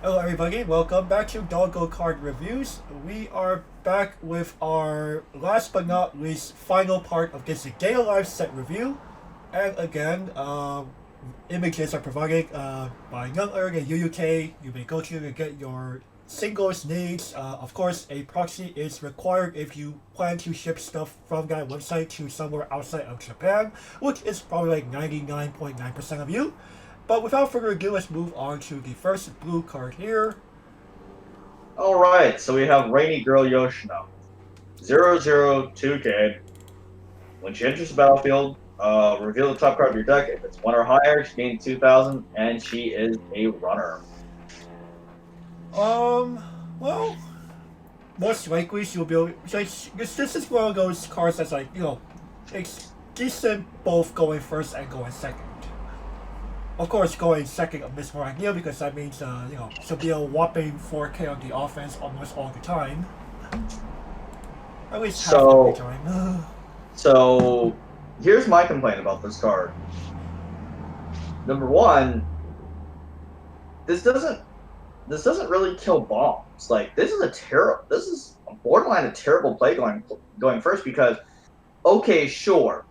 Hello everybody, welcome back to Doggo Card Reviews. We are back with our last but not least final part of this Day Alive set review. And again, images are provided by Young Erg and UUK. You may go to get your singles needs. Of course, a proxy is required if you plan to ship stuff from that website to somewhere outside of Japan, which is probably like 99.9% of you. But without further ado, let's move on to the first blue card here. Alright, so we have Rainy Girl Yoshino. 002 kid. When she enters the battlefield, reveal the top card of your deck. If it's 1 or higher, she gains 2,000, and she is a runner. Well, most likely she'll be able. This is one of those cards that's like, it's decent both going first and going second. Of course, going second is more ideal because that means, she'll be a whopping 4K on the offense almost all the time. At least half of the time. So, here's my complaint about this card. Number one, this doesn't really kill bombs. Like, this is borderline a terrible play going first because, okay, sure,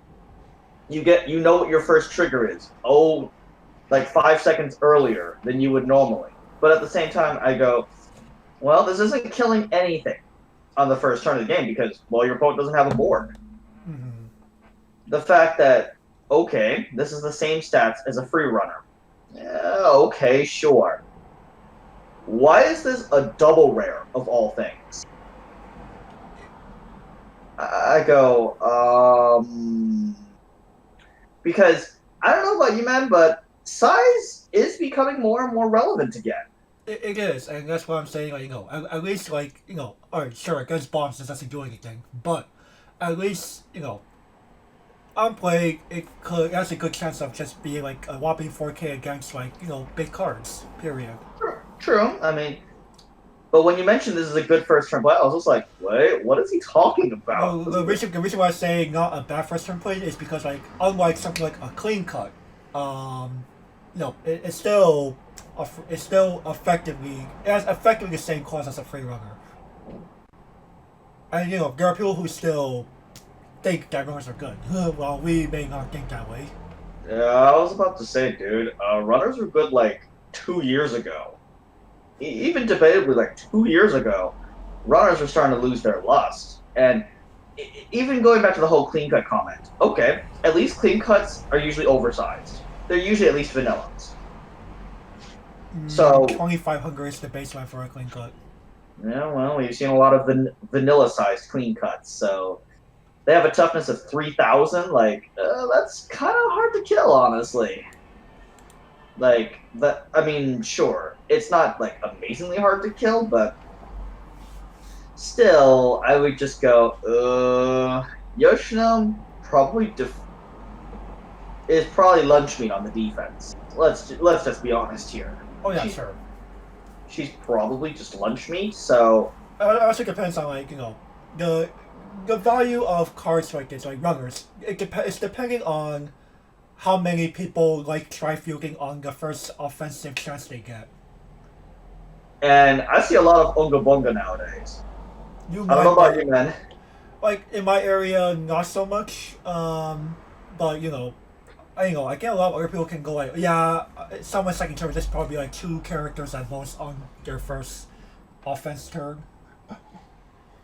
you know what your first trigger is. Oh, like 5 seconds earlier than you would normally. But at the same time, I go, well, this isn't killing anything on the first turn of the game because, well, your opponent doesn't have a board. Mm-hmm. The fact that, okay, this is the same stats as a free runner. Yeah, okay, sure. Why is this a double rare of all things? I go, because I don't know about you, man, but size is becoming more and more relevant again. It is, and that's what I'm saying. Like, at least alright, sure, against bombs it doesn't do anything, but at least on play it has a good chance of just being like a whopping 4K against big cards. Period. True. I mean, but when you mentioned this is a good first turn play, I was just like, wait, what is he talking about? Well, the reason why I say not a bad first turn play is because unlike something like a clean cut, it's still effectively the same cost as a free runner. And there are people who still think that runners are good. Well, we may not think that way. Yeah, I was about to say, dude, runners were good like 2 years ago. Even debatably like 2 years ago, runners were starting to lose their lust. And even going back to the whole clean cut comment, okay, at least clean cuts are usually oversized. They're usually at least vanillas. So 2,500 is the baseline for a clean cut. Yeah, well, we've seen a lot of vanilla-sized clean cuts, so they have a toughness of 3,000. Like, that's kind of hard to kill, honestly. Like that. I mean, sure, it's not like amazingly hard to kill, but still, I would just go, Yoshino probably is probably lunch meat on the defense. Let's just be honest here. Oh yeah, sure. She's probably just lunch meat. So it also depends on the value of cards like this, like runners. It's depending on how many people like try fielding on the first offensive chance they get. And I see a lot of Unga Bunga nowadays. I don't know about you, man. Like in my area, not so much. But I get a lot of other people can go like, yeah, someone's second turn, there's probably like 2 characters at most on their first offense turn.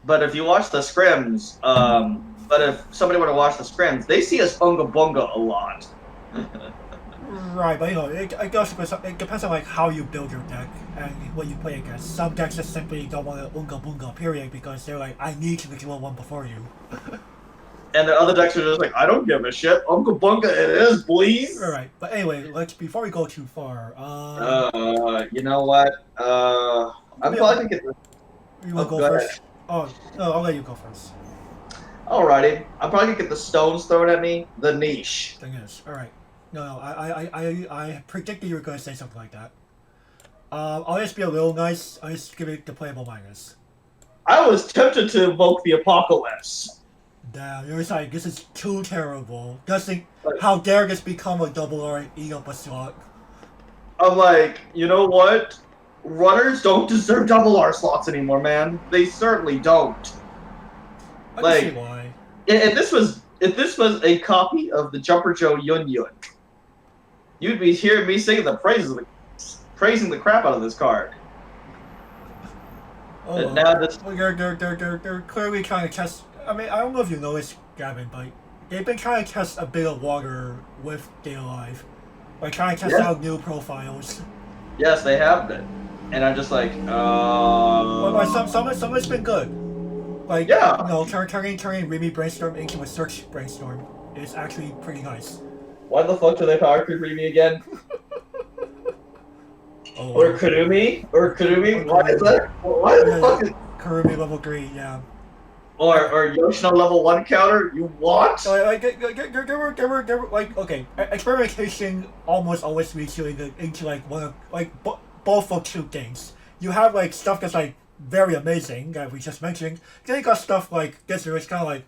But if you watch the scrims, but if somebody were to watch the scrims, they see us Unga Bunga a lot. Right, but it depends on how you build your deck and what you play against. Some decks just simply don't want to Unga Bunga period because they're like, I need to kill one before you. And the other decks are just like, I don't give a shit. Unga Bunga it is, please. Alright, but anyway, before we go too far, you know what? I'm probably gonna get the... You wanna go first? Ahead. Oh, no, I'll let you go first. Alrighty. I'm probably gonna get the stones thrown at me. The niche. Thing is, alright. No, I predicted you were gonna say something like that. I'll just be a little nice. I'll just give it the playable minus. I was tempted to invoke the apocalypse. Damn, you're just like, this is too terrible. How dare this become a double R and eat up a slot? I'm like, you know what? runners don't deserve double R slots anymore, man. They certainly don't. I Like, can see why. if this was a copy of the Jumper Joe Yun Yun, you'd be hearing me singing praising the crap out of this card. Oh, And now this, well, they're clearly trying to test. I mean, I don't know if you noticed, Gavin, but they've been trying to test a bit of water with Stay Alive. Like, trying to test Yeah. out new profiles. yes, they have been, and I'm just like, But some of it's been good. Like, Yeah. you know, turning Remy Brainstorm into a Search Brainstorm is actually pretty nice. why the fuck do they power creep me again? Oh, Or Kurumi? Why is that? Why the fuck is... Kurumi level 3, yeah. Or Yoshino level 1 counter? You what? So, like, there were, like, okay, experimentation almost always leads you into like, one of, like, both of two things. You have, like, stuff that's, like, very amazing, that we just mentioned. Then you got stuff like this, where it's kind of like,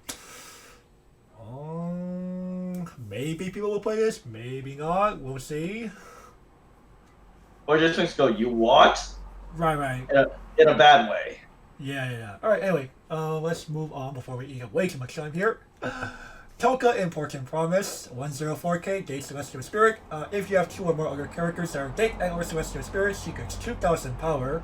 maybe people will play this, maybe not, we'll see. Or just things go, you what? Right. In a bad way. Yeah. Alright, anyway, let's move on before we eat up way too much time here. Toka Important Promise, 104k, Date Celestial Spirit. If you have 2 or more other characters that are Date and or Celestial Spirit, she gets 2000 power.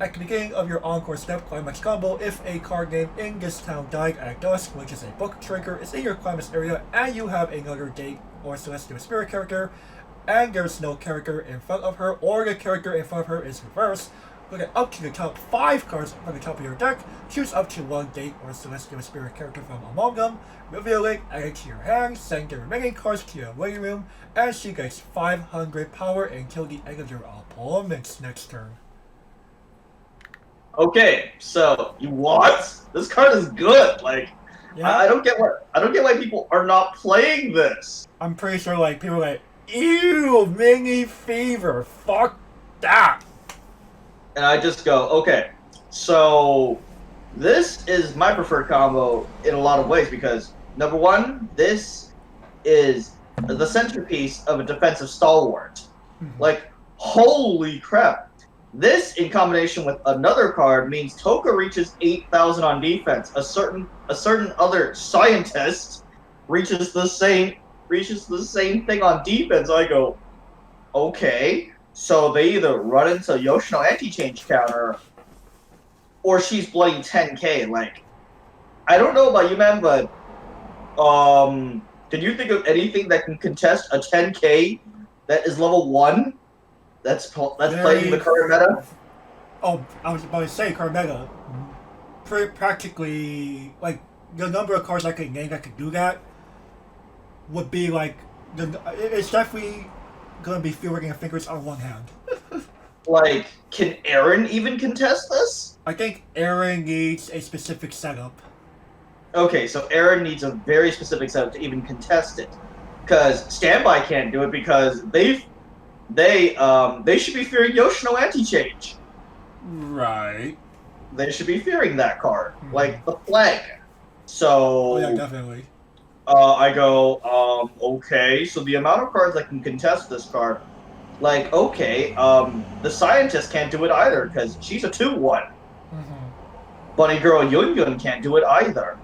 At the beginning of your Encore Step Climax combo, if a card name in this town died at dusk, which is a book trigger, is in your Climax area, and you have another Date or Celestial Spirit character, and there's no character in front of her, or the character in front of her is reversed, look at up to the top 5 cards from the top of your deck, choose up to 1 Date or Celestial Spirit character from among them, reveal it, add it to your hand, send the remaining cards to your waiting room, and she gets 500 power until the end of your opponent's next turn. Okay, so you what? This card is good. Like, Yeah, I don't get why people are not playing this. I'm pretty sure like people are like, ew, mini fever, fuck that. And I just go, okay, so this is my preferred combo in a lot of ways because number one, this is the centerpiece of a defensive stalwart. Like, holy crap. This, in combination with another card, means Toka reaches 8,000 on defense. A certain other scientist reaches the same thing on defense. I go, okay. So they either run into Yoshino anti-change counter, or she's bloody 10k. Like, I don't know about you, man, but can you think of anything that can contest a 10k that is level 1? That's playing the current meta. Oh, I was about to say current meta. Practically, like the number of cards I could name that could do that would be like it's definitely gonna be fewer your fingers on one hand. Like, can Aaron even contest this? I think Aaron needs a specific setup. Okay, so Aaron needs a very specific setup to even contest it, because Standby can't do it because they should be fearing Yoshino anti-change. Right. They should be fearing that card, like the flag. So Oh yeah, definitely. I go, okay. So the amount of cards that can contest this card, like, okay, the scientist can't do it either because she's a 2/1. Bunny Girl Yun Yun can't do it either.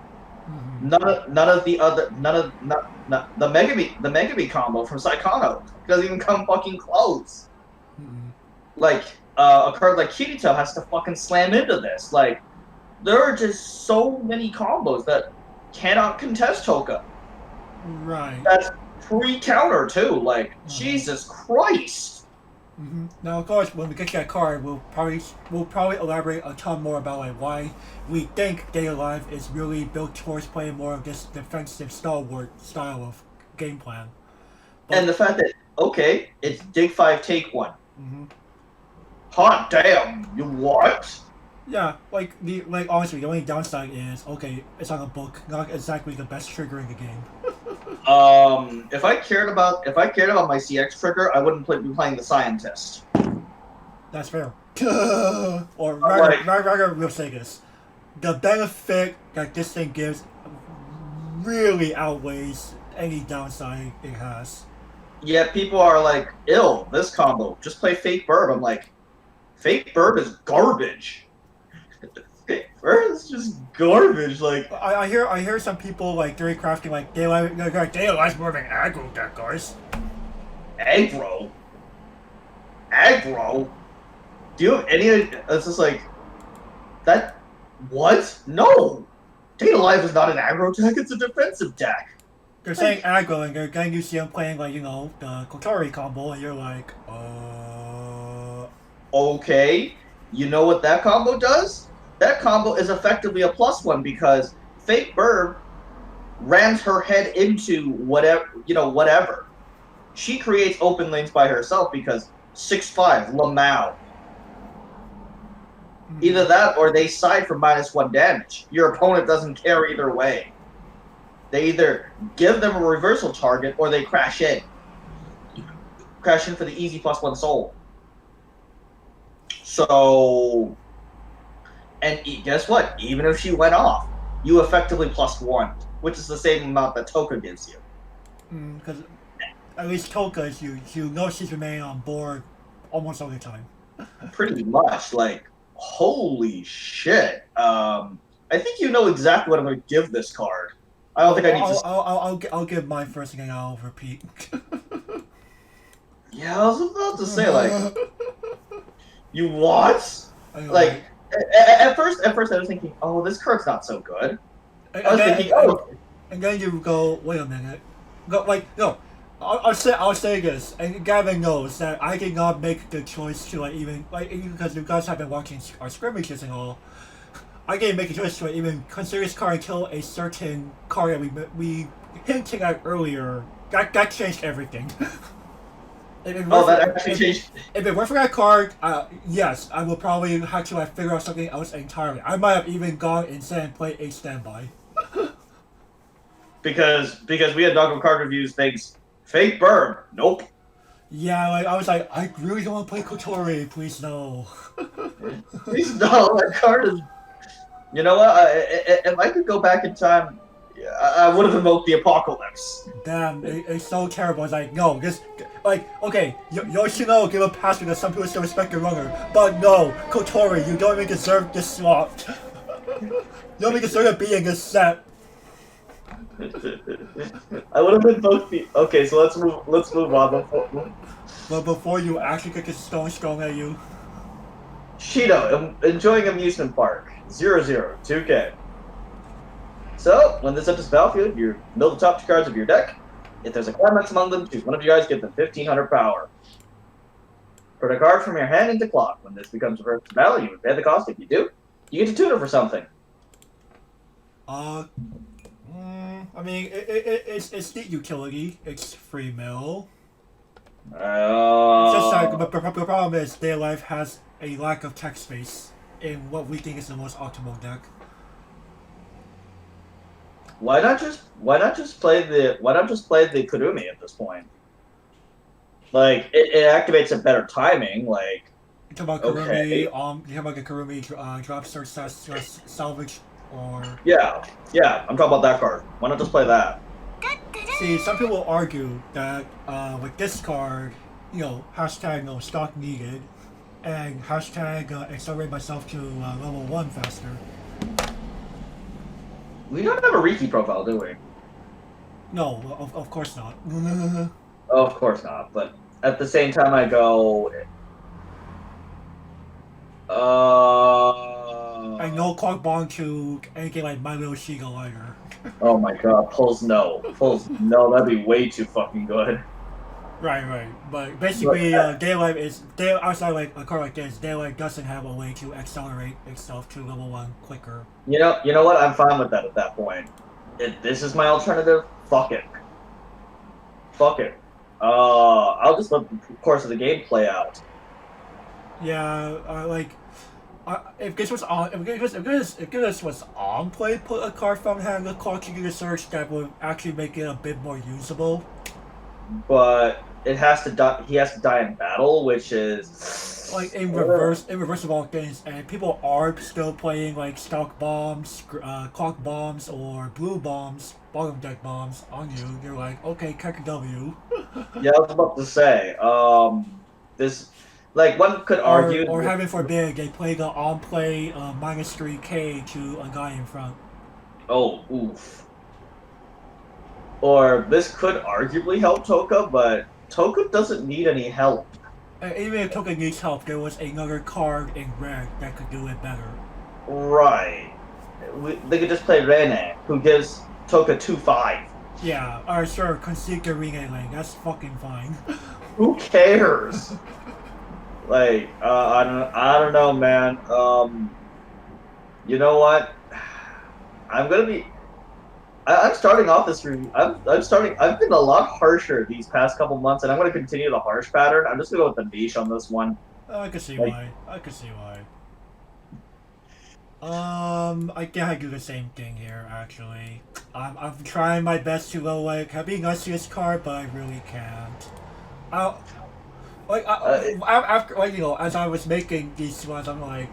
None of the Megami combo from Saikano doesn't even come fucking close. Like, a card like Kirito has to fucking slam into this. Like, there are just so many combos that cannot contest Toka. Right. That's pre-counter too. Like, Jesus Christ. Now, of course, when we get to that card, we'll probably elaborate a ton more about like why we think Day Alive is really built towards playing more of this defensive stalwart style of game plan. But, And the fact that, okay, it's dig 5, take 1. Hot damn, you what? yeah, like honestly, the only downside is okay, it's on a book, not exactly the best trigger in the game. If I cared about my CX trigger, I wouldn't be playing the scientist. That's fair. Or rather, we'll say this: the benefit that this thing gives really outweighs any downside it has. Yet people are like, ill, this combo, just play fake burb. I'm like, Fake Burb is garbage. Fake Burb is just garbage. Like I hear some people like theory crafting like Daylight's more of an aggro deck, guys. aggro. Aggro. Do you have any? It's just like that. What? No. Data Life is not an aggro deck. It's a defensive deck. They're saying aggro, and they're getting you see them playing like the Kotori combo, and you're like, Okay. You know what that combo does? That combo is effectively a +1 because Fake Burb rams her head into whatever. She creates open lanes by herself because 6/5 Lamau. Either that or they side for -1 damage. Your opponent doesn't care either way. They either give them a reversal target or they crash in. Crash in for the easy +1 soul. So, and guess what? Even if she went off, you effectively +1, which is the same amount that Toka gives you. Because at least Toka, you know she's remaining on board almost all the time. Pretty much, like, holy shit. I think you know exactly what I'm going to give this card. I don't think I need to. I'll give mine first again. I'll repeat. Yeah, I was about to say like, you what? Like, at first I was thinking, oh, this card's not so good. I was thinking, oh. And then you go, wait a minute. Go like no. I'll say this, and Gavin knows that I did not make the choice to like even like because you guys have been watching our scrimmages and all. I didn't make a choice to even consider this card until a certain card that we hinted at earlier. That changed everything. That actually changed. If it weren't for that card, yes, I would probably have to like figure out something else entirely. I might have even gone instead and played a standby. because we had Doggo card reviews things. Fake Burb. Nope. Yeah, like I was like, I really don't want to play Kotori. Please no. Please no. That card is. You know what? If I could go back in time, I would have invoked the apocalypse. Damn, it's so terrible. It's like, no, this, like, okay, Yoshino give a pass because some people still respect the runner, but no, Kotori, you don't even deserve this slot. You don't even deserve to be in this set. I would have invoked the. Okay, so let's move on. Before you actually get the stone strong at you. Shido, enjoying amusement park. 002K. So, when this enters the battlefield, you mill the top 2 cards of your deck. If there's a climax among them, choose one of you guys, give them 1500 power. Put a card from your hand into clock. When this becomes a first battle, you would pay the cost. If you do, you get to tune it for something. I mean, it's the utility. It's free mill. Just like the problem is, Day Life has a lack of tech space in what we think is the most optimal deck. Why not just play the Kurumi at this point? Like it activates at better timing. Like you talk about Kurumi, you talk about the Kurumi drop search salvage or yeah, I'm talking about that card. Why not just play that? See, some people argue that with this card, hashtag no stock needed, and hashtag accelerate myself to level 1 faster. We don't have a Riki profile, do we? No, of course not. Of course not, but at the same time I go... I know Clock Bond to anything like My Little Shiga either. Oh my god, pulls no, that'd be way too fucking good. Right. But basically, Daylight is outside like a card like this. Daylight doesn't have a way to accelerate itself to level 1 quicker. You know what? I'm fine with that at that point. If this is my alternative, fuck it. I'll just let the course of the game play out. Yeah, if this was on, if this was on play, put a card from hand the clock to the search that would actually make it a bit more usable. But it has to die. He has to die in battle, which is like in reverse of all things. And people are still playing like stock bombs, clock bombs, or blue bombs, bottom deck bombs on you. You're like, okay, catch W. Yeah, I was about to say, Like one could argue, or heaven forbid, they play the on-play -3K to a guy in front. oh, oof. Or this could arguably help Toka, but Toka doesn't need any help. Even if Toka needs help, there was another card in red that could do it better. Right. They could just play Rene, who gives Toka 2/5. Yeah, alright, sure, concede the Rene lane. That's fucking fine. Who cares? Like, I don't know, man. You know what? I'm gonna be. I'm starting off this review. I'm starting. I've been a lot harsher these past couple months, and I'm gonna continue the harsh pattern. I'm just gonna go with the niche on this one. I can see why. I can see why. I think I do the same thing here. Actually, I'm trying my best to go like be nice to this card, but I really can't. After as I was making these ones, I'm like,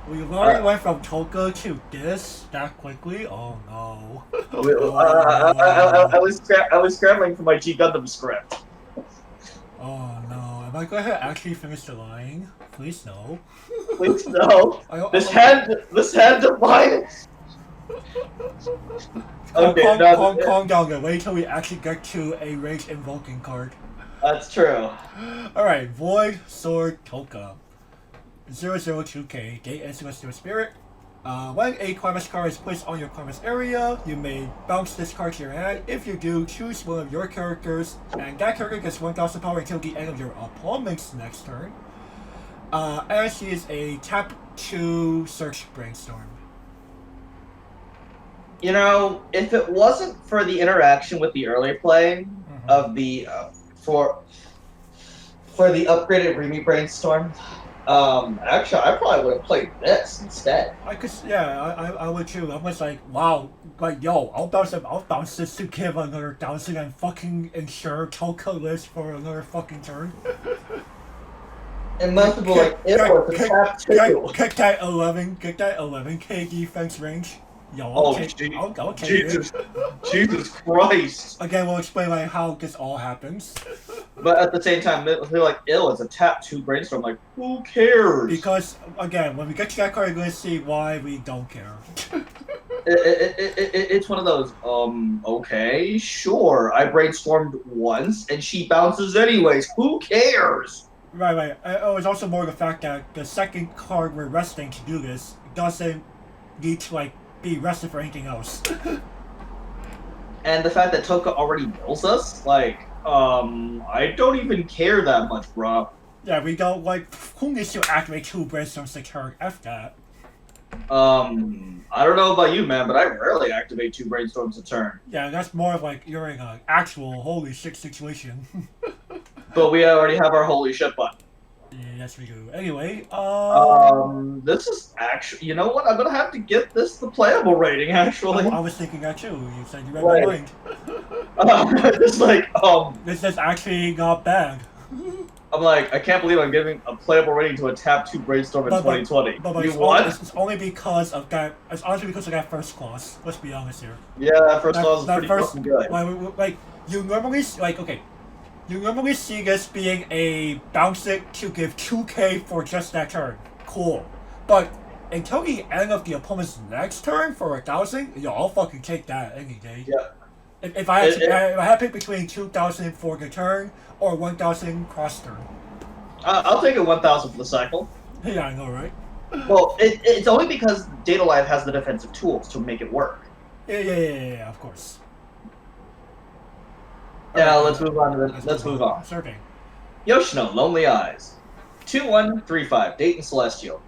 we already went from Toka to this that quickly. Oh no. I was scrambling for my G Gundam script. Oh no. Am I going to actually finish the line? Please no. Please no. This hand of mine. Okay, calm down. Wait till we actually get to a rage invoking card. That's true. Alright, Void Sword Toka. 002K, gate SMS to a spirit. When a climax card is placed on your climax area, you may bounce this card to your hand. If you do, choose one of your characters, and that character gets 1000 power until the end of your opponent's next turn. And she is a tap 2 search brainstorm. You know, if it wasn't for the interaction with the earlier play of the for the upgraded Remy brainstorm. Actually, I probably would have played this instead. I would too. I was like, wow, like, yo, I'll bounce this to give another 1000 and fucking ensure Toka lives for another fucking turn. And most people like, it was a tap 2. Kick that 11k defense range. Yo, I'll take Jesus, it. Jesus Christ. Again, we'll explain like how this all happens. But at the same time, they're like, ill as a tap 2 brainstorm. Like, who cares? Because again, when we get to that card, you're going to see why we don't care. It's one of those. Okay, sure. I brainstormed once, and she bounces anyways. Who cares? Right. It's also more the fact that the second card we're resting to do this doesn't need to like be rested for anything else. And the fact that Toka already knows us, like, I don't even care that much, bro. Yeah, we don't, like, who needs to activate 2 brainstorms to turn? F that. I don't know about you, man, but I rarely activate 2 brainstorms a turn. Yeah, that's more of like, you're in an actual holy shit situation. But we already have our holy shit button. Yes, we do. Anyway, this is actually, you know what? I'm gonna have to get this the playable rating. Actually, I was thinking that too. You said you read my mind. It's like, this is actually not bad. I'm like, I can't believe I'm giving a playable rating to a tap 2 brainstorm in 2020. But you what? It's only because of that. It's honestly because of that first clause. Let's be honest here. Yeah, that first clause is pretty fucking good. Like you normally You normally see this being a bounce it to give 2k for just that turn. Cool. But until the end of the opponent's next turn for 1000, yo, I'll fucking take that any day. Yeah. If I had to pick between 2000 for the turn or 1000 cross turn. I'll take it 1000 for the cycle. Yeah, I know, right? Well, it's only because Data Live has the defensive tools to make it work. Yeah, of course. Yeah, let's move on. Let's move on. Survey. Yoshino, Lonely Eyes. 2/1/3/5, Dayton Celestial.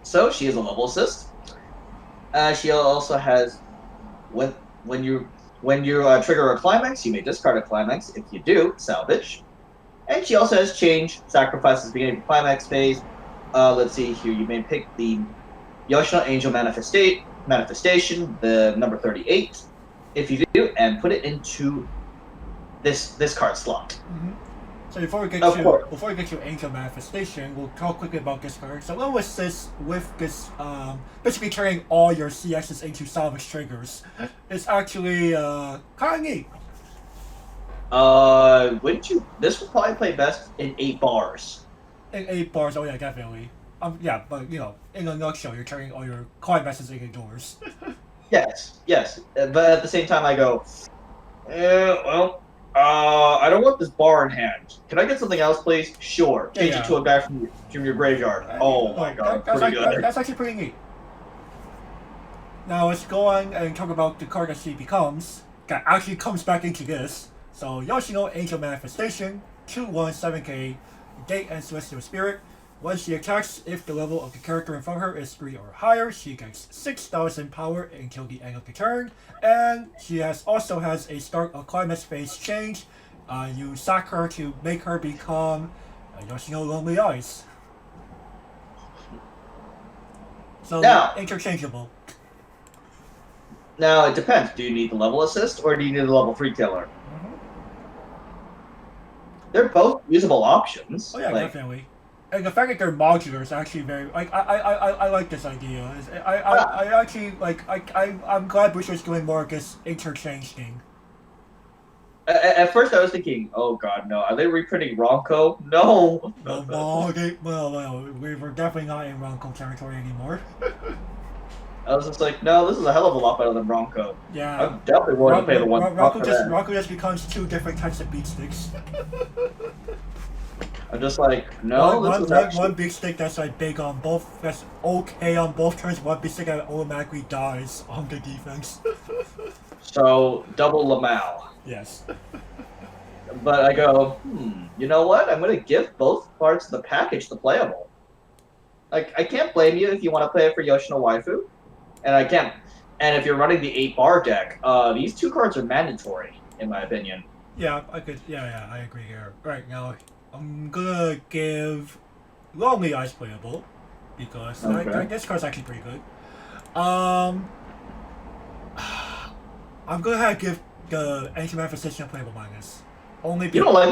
So, she is a level assist. She also has, when you trigger a climax, you may discard a climax. If you do, salvage. And she also has change, sacrifices beginning of climax phase. Let's see here, you may pick the Yoshino Angel Manifestation, the number 38, if you do, and put it into this card slot. Mm-hmm. So before we get to Angel Manifestation, we'll talk quickly about this card. So what was this with this basically turning all your CXs into salvage triggers? It's actually kind of neat. Wouldn't you? This would probably play best in 8 bars. In 8 bars, oh yeah, definitely. Yeah, but you know, in a nutshell, you're turning all your climaxes into doors. Yes, yes. But at the same time, I go, well, I don't want this bar in hand. Can I get something else, please? Sure. Yeah, Change it yeah. to a guy from your graveyard. Oh my god, pretty good. That's actually pretty neat. Now let's go on and talk about the card that she becomes. That actually comes back into this. So Yoshino Angel Manifestation, 2/7K, Gate and Celestial Spirit. When she attacks, if the level of the character in front of her is 3 or higher, she gets 6,000 power until the end of the turn. And she also has a start of climax phase change. You sack her to make her become Yoshino Lonely Eyes. So Now, interchangeable. Now it depends. Do you need the level assist or do you need the level 3 killer? Mm-hmm. They're both usable options. Oh yeah, definitely. And the fact that they're modular is actually very like I like this idea. I actually like I'm glad Bushra's doing more of this interchange thing. At first I was thinking, oh god, no, are they reprinting Ronco? No. Well, we're definitely not in Ronco territory anymore. I was just like, no, this is a hell of a lot better than Ronco. Yeah. I'm definitely willing to pay the one. Ronco just becomes 2 different types of beat sticks. I'm just like, no, one beat stick that's like big on both, that's okay on both turns. One beat stick that automatically dies on the defense. So double Lamau. Yes. But I go, you know what? I'm gonna give both parts of the package to playable. Like, I can't blame you if you want to play it for Yoshino Waifu, and I can't. And if you're running the 8-bar deck, these 2 cards are mandatory, in my opinion. Yeah, I could. Yeah, I agree here. Right now, I'm gonna give Lonely Eyes playable because this card's actually pretty good. I'm gonna have to give the Ancient Manifestation a playable minus. Only you don't like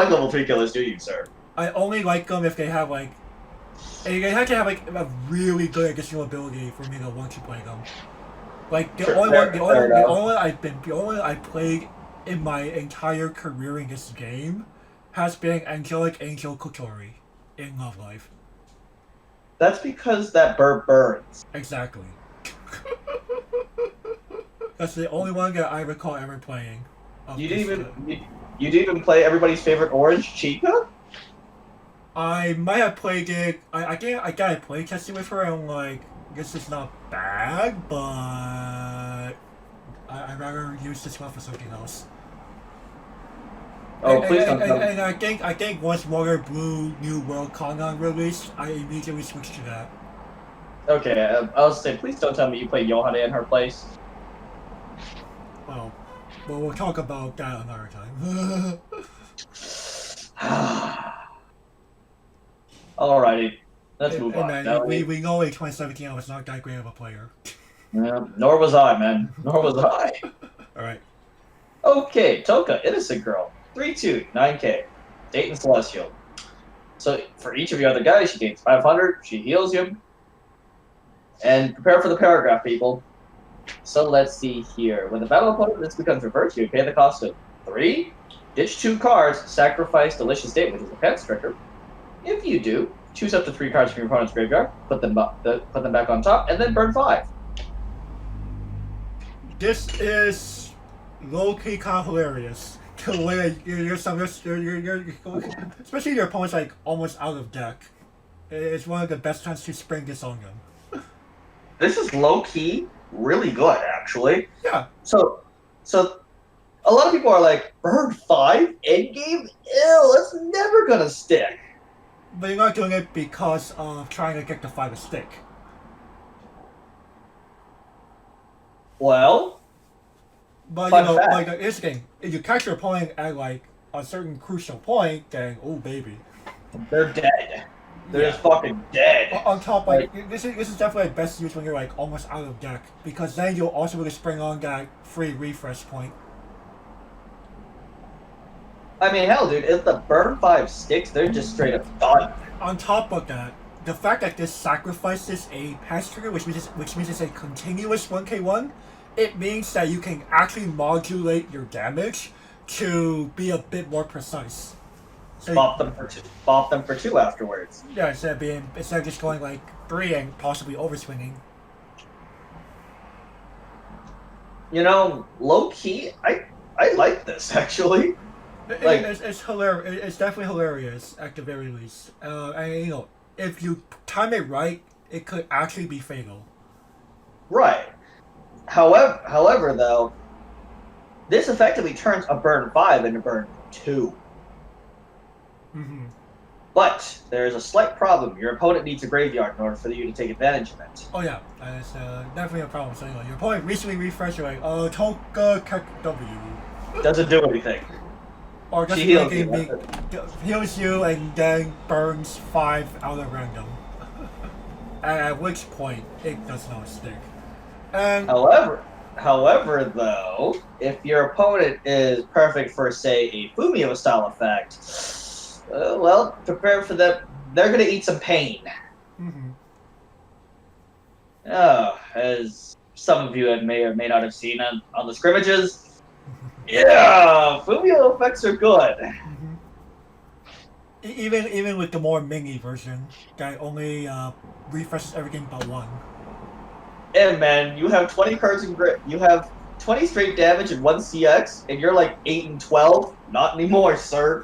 level 3 killers, do you, sir? I only like them if they have like. They have to have like a really good additional ability for me to want to play them. Like the only one I played in my entire career in this game has been Angelic Angel Kotori in Love Life. That's because that bird burns. Exactly. That's the only one that I recall ever playing. You didn't even play everybody's favorite Orange Chica? I might have played it. I got play testing with her, and I'm like, this is not bad, but I'd rather use this one for something else. Oh, please don't tell me. And I think once Water Blue New World Kangan released, I immediately switched to that. Okay, I was saying, please don't tell me you play Yohane in her place. Well, we'll talk about that another time. Alrighty, let's move on. Man, we know in 2017 I was not that great of a player. Yeah, nor was I, man. Nor was I. Alright. Okay, Toka, Innocent Girl. 3/2, 9K. Dayton Celestial. So for each of your other guys, she gains 500, she heals you. And prepare for the paragraph, people. So let's see here. When the battle opponent this becomes reversed, you pay the cost of 3, ditch 2 cards, sacrifice Delicious Date, which is a pet striker. If you do, choose up to 3 cards from your opponent's graveyard, put them back on top, and then burn 5. This is low-key kind of hilarious. The way that you're especially your opponent's like almost out of deck. It's one of the best times to spring this on them. This is low-key really good, actually. Yeah. So a lot of people are like, burn 5 endgame? Ew, that's never gonna stick. But you're not doing it because of trying to get the 5 to stick. Well, but you know, like here's the thing: if you catch your opponent at like a certain crucial point, then oh baby, they're dead. They're just fucking dead. On top, like this is definitely best used when you're like almost out of deck, because then you'll also really spring on that free refresh point. I mean, hell, dude, if the burn 5 sticks, they're just straight up done. On top of that, the fact that this sacrifices a pass trigger, which means it's a continuous 1k1, it means that you can actually modulate your damage to be a bit more precise. So bop them for 2 afterwards. yeah, instead of just going like 3 and possibly overswinging. You know, low key, I like this actually. Like, It's hilarious. It's definitely hilarious at the very least. And you know, if you time it right, it could actually be fatal. right. However, though, this effectively turns a burn 5 into burn 2. Mm-hmm. But there's a slight problem. Your opponent needs a graveyard in order for you to take advantage of it. Oh yeah, that's definitely a problem. So you know, your opponent recently refreshed, you're like, Tonka Kek W. Doesn't do anything. Or just She heals heals you and then burns 5 out of random. At which point, it does not stick. And However, though, if your opponent is perfect for, say, a Fumio style effect, well, prepare for them. They're gonna eat some pain. mm-hmm. As some of you may or may not have seen on the scrimmages. Yeah, Fumio effects are good. Mm-hmm. Even with the more mini version, that only refreshes everything but 1. And man, you have 20 cards in grip. You have 20 straight damage and 1 CX, and you're like 8 and 12. Not anymore, sir.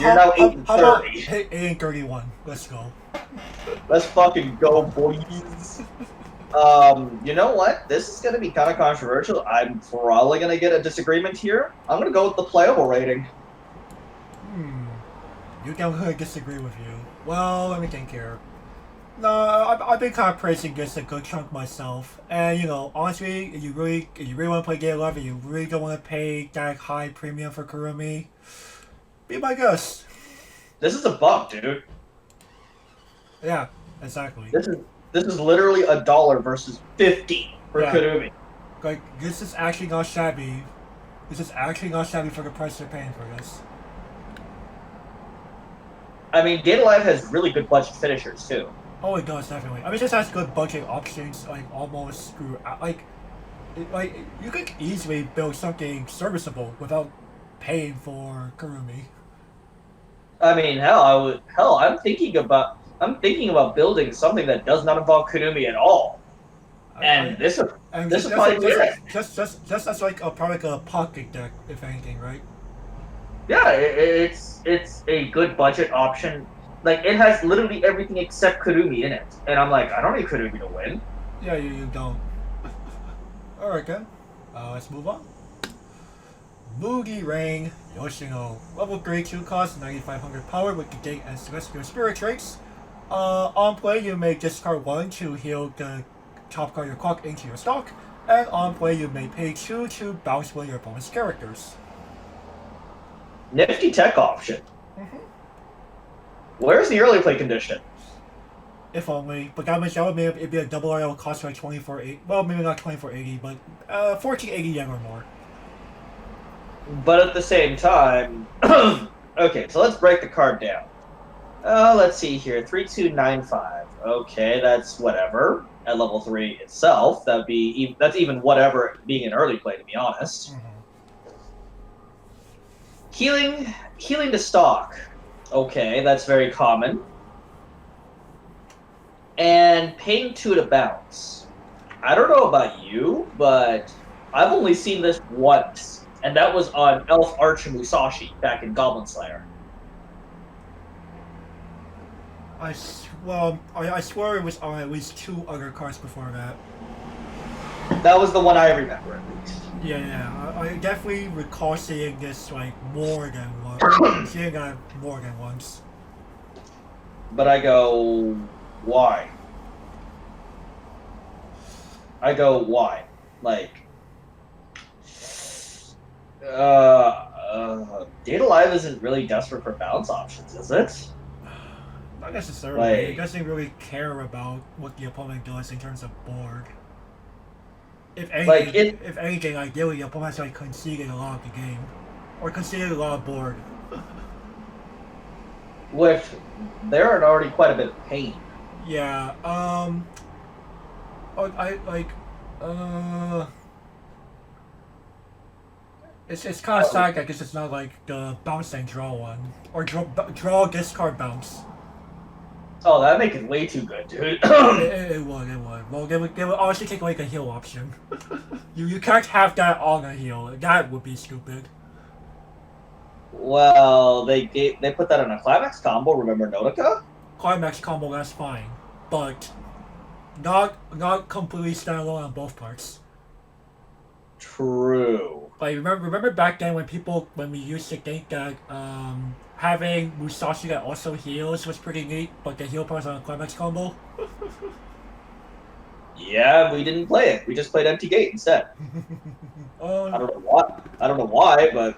You're now 8 and 30. 8 and 31. Let's go. Let's fucking go, boys. You know what? This is gonna be kind of controversial. I'm probably gonna get a disagreement here. I'm gonna go with the playable rating. You can disagree with you. Well, let me think here. No, I've been kind of praising this a good chunk myself, and you know, honestly, if you really want to play Game 11, you really don't want to pay that high premium for Kurumi, be my guest. This is a bump, dude. Yeah, exactly. This is literally $1 versus 50 for Kurumi. Like, this is actually not shabby. This is actually not shabby for the price they're paying for this. I mean, Data Live has really good budget finishers too. Oh, it does, definitely. I mean, it just has good budget options, like almost like you could easily build something serviceable without paying for Kurumi. I mean, I'm thinking about building something that does not involve Kurumi at all. This is probably just as like a product of pocket deck, if anything, right? Yeah, it's a good budget option. Like, it has literally everything except Kurumi in it, and I'm like, I don't need Kurumi to win. Yeah, you don't. All right, then. Let's move on. Mugi Rain Yoshino, level 3, 2 cost, 9,500 power with the Gate and Celestial Spirit traits. On play, you may discard 1 to heal the top card of your clock into your stock, and on play, you may pay 2 to bounce one of your opponent's characters. Nifty tech option. Mm-hmm. Where's the early play condition? If only, but that would mean it'd be a double RL cost like 2480. Well, maybe not 2480, but 1480 yen or more. But at the same time, okay, so let's break the card down. Let's see here, 3295. Okay, that's whatever. At level 3 itself, that's even whatever being an early play, to be honest. Mm-hmm. Healing to stock. Okay, that's very common. And paying 2 to bounce. I don't know about you, but I've only seen this once, and that was on Elf Archer Musashi back in Goblin Slayer. I swear it was on at least 2 other cards before that. That was the one I remember, at least. Yeah, I definitely recall seeing this like more than once. Seeing that more than once. But I go, why? Like, Data Live isn't really desperate for balance options, is it? Not necessarily. Like, it doesn't really care about what the opponent does in terms of board. If anything, ideally, the opponent's like conceding a lot of the game, or conceding a lot of board. Which they're in already quite a bit of pain. Yeah. It's kind of sad, I guess it's not like the bounce and draw one. Or draw discard bounce. Oh, that make it way too good, dude. It would. Well, they would honestly take away the heal option. You can't have that on a heal. That would be stupid. Well, they put that in a climax combo. Remember Notica? Climax combo, that's fine, but not completely standalone on both parts. True. Like remember back then when we used to think that having Musashi that also heals was pretty neat, but the heal part's on a climax combo. Yeah, we didn't play it. We just played Empty Gate instead. I don't know what. I don't know why, but.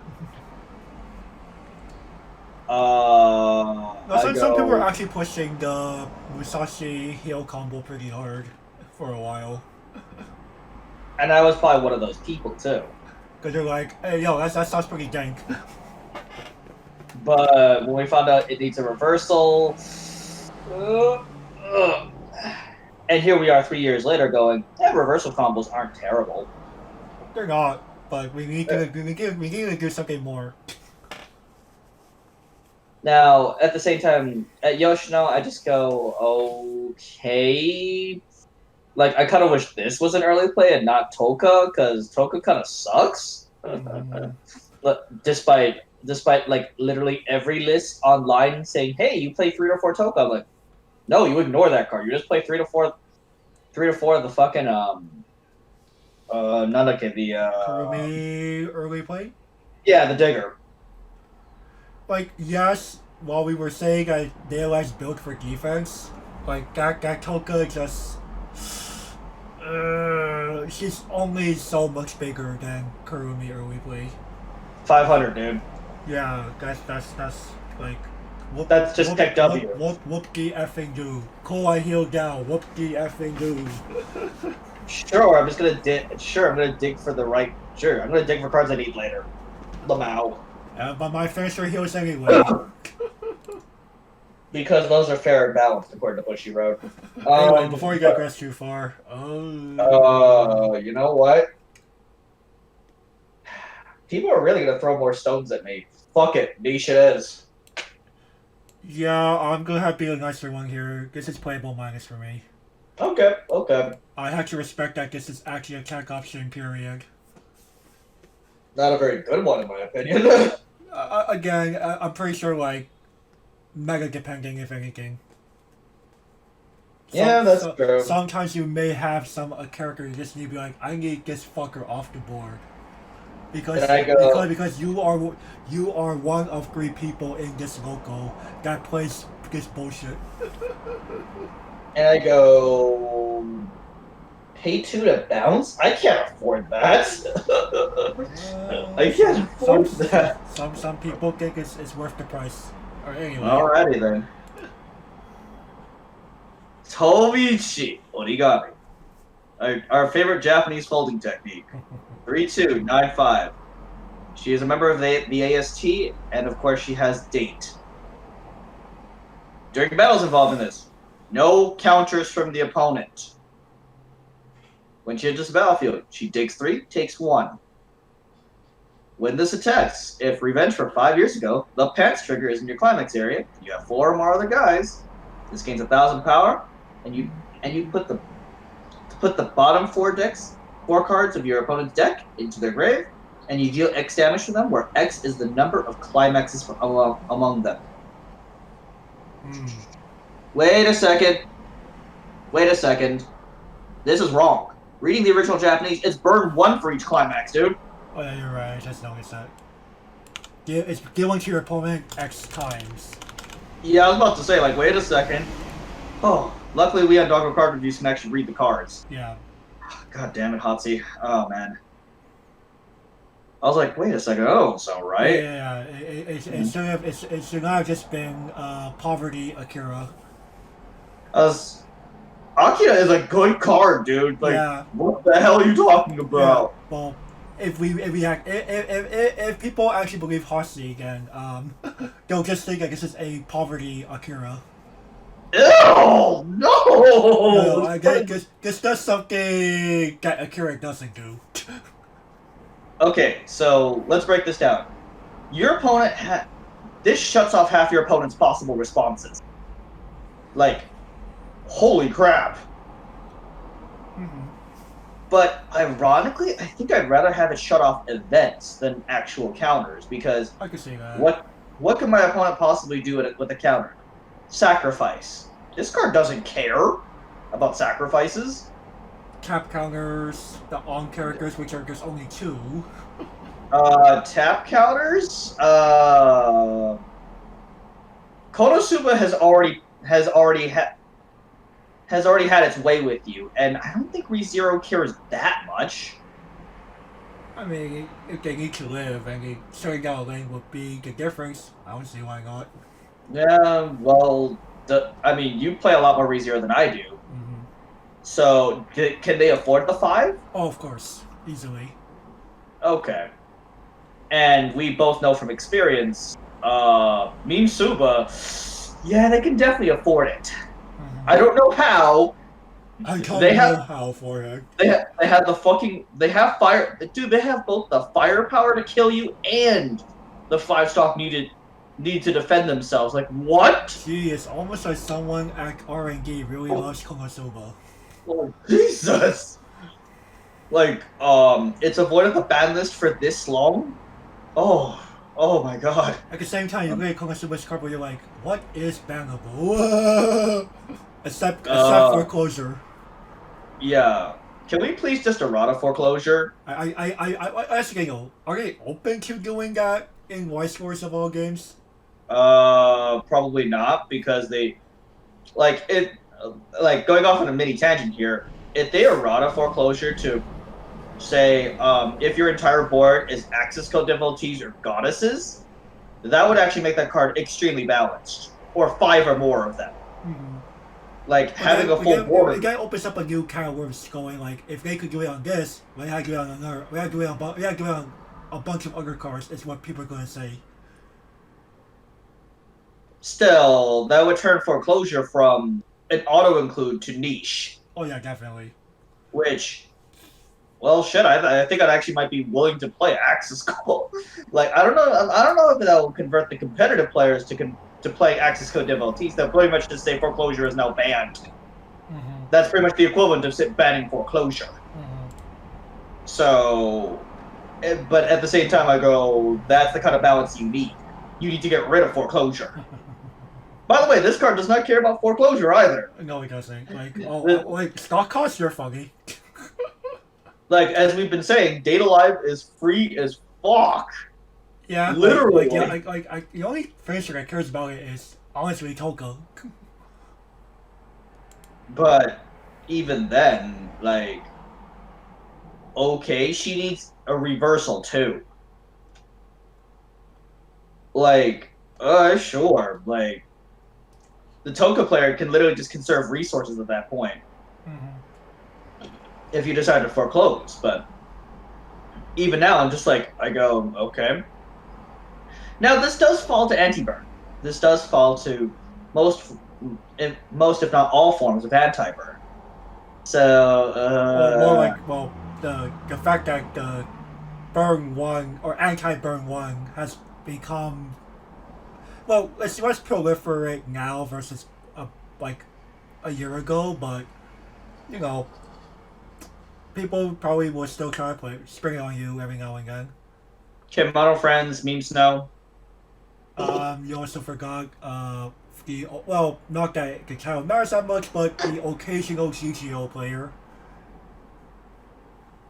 Some people were actually pushing the Musashi heal combo pretty hard for a while. And I was probably one of those people too. Because they're like, hey, yo, that sounds pretty dank. But when we found out it needs a reversal, and here we are 3 years later going, yeah, reversal combos aren't terrible. They're not, but we need to do something more. Now, at the same time, at Yoshino, I just go, okay. Like, I kind of wish this was an early play and not Toka, because Toka kind of sucks. Despite, like, literally every list online saying, hey, you play 3 or 4 Toka. I'm like, no, you ignore that card. You just play 3 to 4 of the fucking, Nanake, the, Kurumi early play? Yeah, the Digger. Like, yes, while we were saying that Daylight's built for defense, like, that Toka just... she's only so much bigger than Kurumi early play. 500, dude. Yeah, that's like... That's just tech W. Whoop-de effing do. Koi heal down, whoop-de effing do. Sure, I'm gonna dig for the right... Sure, I'm gonna dig for cards I need later. Lamau. But my finisher heals anyway. Because those are fair and balanced, according to what she wrote. Anyway, before you get pressed too far. You know what? People are really gonna throw more stones at me. Fuck it, niche it is. Yeah, I'm gonna have to be a nicer one here. This is playable minus for me. Okay. I have to respect that this is actually a attack option, period. Not a very good one, in my opinion. Again, I'm pretty sure, like, mega depending, if anything. That's true. Sometimes you may have a character you just need to be like, I need this fucker off the board. Because you are one of 3 people in this local that plays this bullshit. And I go... Pay 2 to bounce? I can't afford that. I can't afford that. Some people think it's worth the price. Or anyway. Alrighty then. Tobiichi Origami. Our favorite Japanese folding technique. 3-2-9-5. She is a member of the AST, and of course she has date. During battles involved in this, no counters from the opponent. When she enters the battlefield, she digs 3, takes 1. When this attacks, if revenge from 5 years ago, the pants trigger is in your climax area, you have 4 or more other guys, this gains 1,000 power, and you put the bottom 4 cards of your opponent's deck into their grave, and you deal X damage to them, where X is the number of climaxes among them. Wait a second. This is wrong. Reading the original Japanese, it's burn 1 for each climax, dude. Oh yeah, you're right. I just noticed that. It's dealing to your opponent X times. Yeah, I was about to say, like, wait a second. Oh, luckily we on Doggo Card Reviews can actually read the cards. Yeah. God damn it, Hotzi. Oh, man. I was like, wait a second. Oh, so right? Yeah. It should not have just been Poverty Akira. Akira is a good card, dude. Like, yeah. What the hell are you talking about? Yeah. Well, if people actually believe Hotzi again, they'll just think that this is a Poverty Akira. Ew! No! No, this does something that Akira doesn't do. Okay, so let's break this down. Your opponent this shuts off half your opponent's possible responses. Like, holy crap. Mm-hmm. But ironically, I think I'd rather have it shut off events than actual counters, because I can see that. what can my opponent possibly do with a counter? Sacrifice. This card doesn't care about sacrifices. Tap counters, the on characters, which are just only 2. Tap counters. Konosuba has already had its way with you, and I don't think ReZero cares that much. I mean, if they need to live and shutting down a lane would be the difference, I don't see why not. Yeah, well, you play a lot more ReZero than I do. Mm-hmm. So, can they afford the 5? Oh, of course, easily. Okay. And we both know from experience, Meme Suba, yeah, they can definitely afford it. Mm-hmm. I don't know how. I don't know how for it. They have they have fire. Dude, they have both the firepower to kill you and the 5-stock need to defend themselves. Like, what? Gee, it's almost like someone at R&D really loves Konosuba. Oh, Jesus. Like, it's avoided the ban list for this long? Oh my god. At the same time, you look at Konosuba's card where you're like, what is bannable? Except foreclosure. Yeah. Can we please just errata foreclosure? I actually go, are they open to doing that in Weiss Schwarz of all games? Probably not, because they, like, going off on a mini tangent here, if they errata foreclosure to say, if your entire board is access code devotees or goddesses, that would actually make that card extremely balanced. Or 5 or more of them. Mm-hmm. Like, having a full board. It opens up a new kind of worms going, like, if they could do it on this, we had to do it on another, we had to do it on a bunch of other cards, is what people are going to say. Still, that would turn foreclosure from an auto-include to niche. Oh yeah, definitely. Which, well, shit, I think I actually might be willing to play Axis Code. Like, I don't know if that will convert the competitive players to play Access Code devotees. They'll pretty much just say foreclosure is now banned. Mm-hmm. That's pretty much the equivalent of banning foreclosure. Mm-hmm. So, but at the same time, I go, that's the kind of balance you need. You need to get rid of foreclosure. By the way, this card does not care about foreclosure either. No, it doesn't. Like, stock costs are funny. Like, as we've been saying, Data Live is free as fuck. Yeah, literally. The only finisher that cares about it is honestly Toko. But even then, like, okay, she needs a reversal too. Like, sure, like, the Toka player can literally just conserve resources at that point. Mm-hmm. If you decide to foreclose, but even now, I'm just like, I go, okay. Now, this does fall to anti-burn. This does fall to most, if not all, forms of anti-burn. So, the fact that the burn 1 or anti-burn 1 has become, well, it's less proliferate now versus like a year ago, but you know, people probably will still try to spring it on you every now and then. Can Model Friends meme snow? You also forgot not that the channel matters that much, but the occasional GGO player.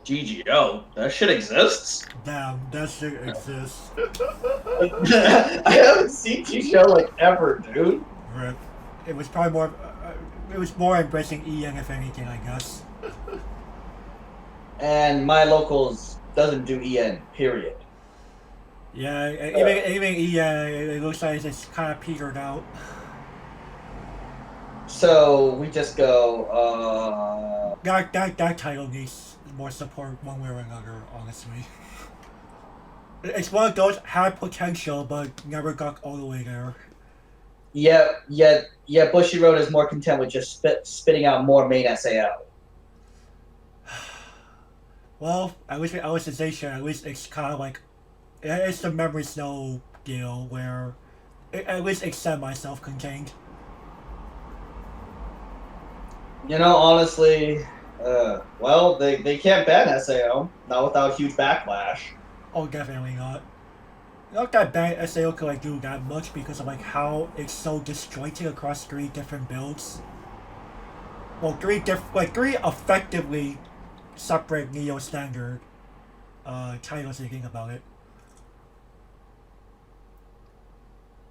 GGO? That shit exists? Damn, that shit exists. I haven't seen GGO like ever, dude. Rip. It was probably more. It was more embracing EN if anything, I guess. And my locals doesn't do EN. Period. Yeah, even EN, it looks like it's kind of petered out. So we just go. That title needs more support one way or another. Honestly, it's one of those had potential but never got all the way there. Yeah. Bushiroad is more content with just spitting out more main SAO. Well, at least with Alicization, at least it's kind of like it's the memory snow deal where at least extend myself contained. You know, honestly, well, they can't ban SAO, not without huge backlash. Oh, definitely not. Not that bad SAO could like do that much because of like how it's so disjointed across 3 different builds. Well, three effectively separate Neo standard titles. If you think about it.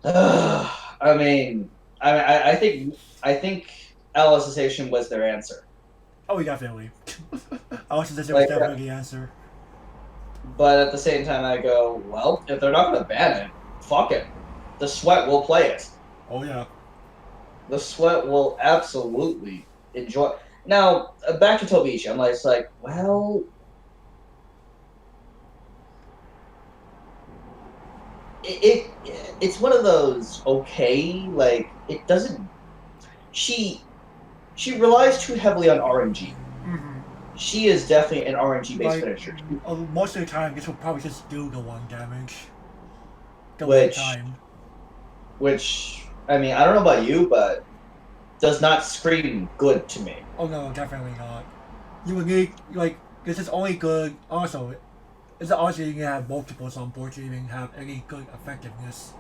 I mean, I think Alicization was their answer. Oh, definitely. Alicization was Like, definitely the answer. but at the same time, I go, well, if they're not going to ban it, fuck it. The sweat will play it. Oh yeah. The sweat will absolutely enjoy. Now, back to Tobiichi. I'm like, it's like, well, it's one of those okay, like it doesn't. She relies too heavily on RNG. Mm-hmm. She is definitely an RNG based Like, finisher. most of the time, this will probably just do the 1 damage. The Which- 1 time. Which I mean, I don't know about you, but does not scream good to me. Oh no, definitely not. You would need like this is only good. Also, it's also you can have multiples on board to even have any good effectiveness.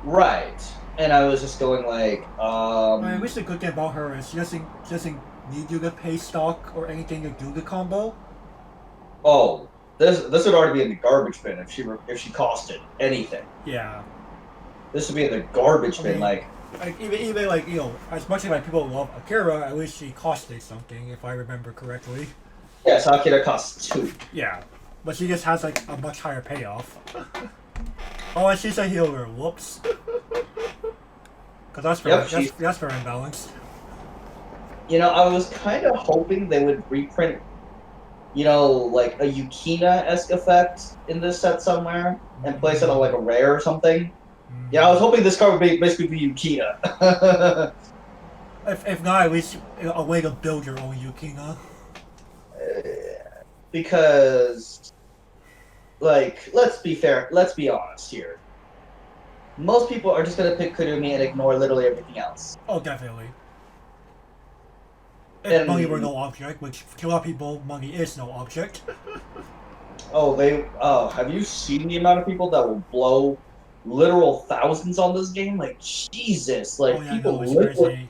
Right. And I was just going like, I wish the good thing about her is she doesn't need you to pay stock or anything to do the combo. oh, this would already be in the garbage bin if she costed anything. Yeah. This would be in the garbage bin, Like even like as much as like people love Akira, at least she costed something if I remember correctly. yes, Akira costs 2. Yeah, but she just has like a much higher payoff. Oh, and she's a healer. Whoops. Because that's that's very imbalanced. You know, I was kind of hoping they would reprint, like a Yukina-esque effect in this set somewhere and place it on like a rare or something. Yeah, I was hoping this card would basically be Yukina. If not, at least a way to build your own Yukina. Because, like, let's be fair, let's be honest here. Most people are just gonna pick Kurumi and ignore literally everything else. Oh, definitely. If And- money were no object, which to a lot of people, money is no object. Have you seen the amount of people that will blow literal thousands on this game? Like, Jesus, like, Oh yeah, no, it's crazy.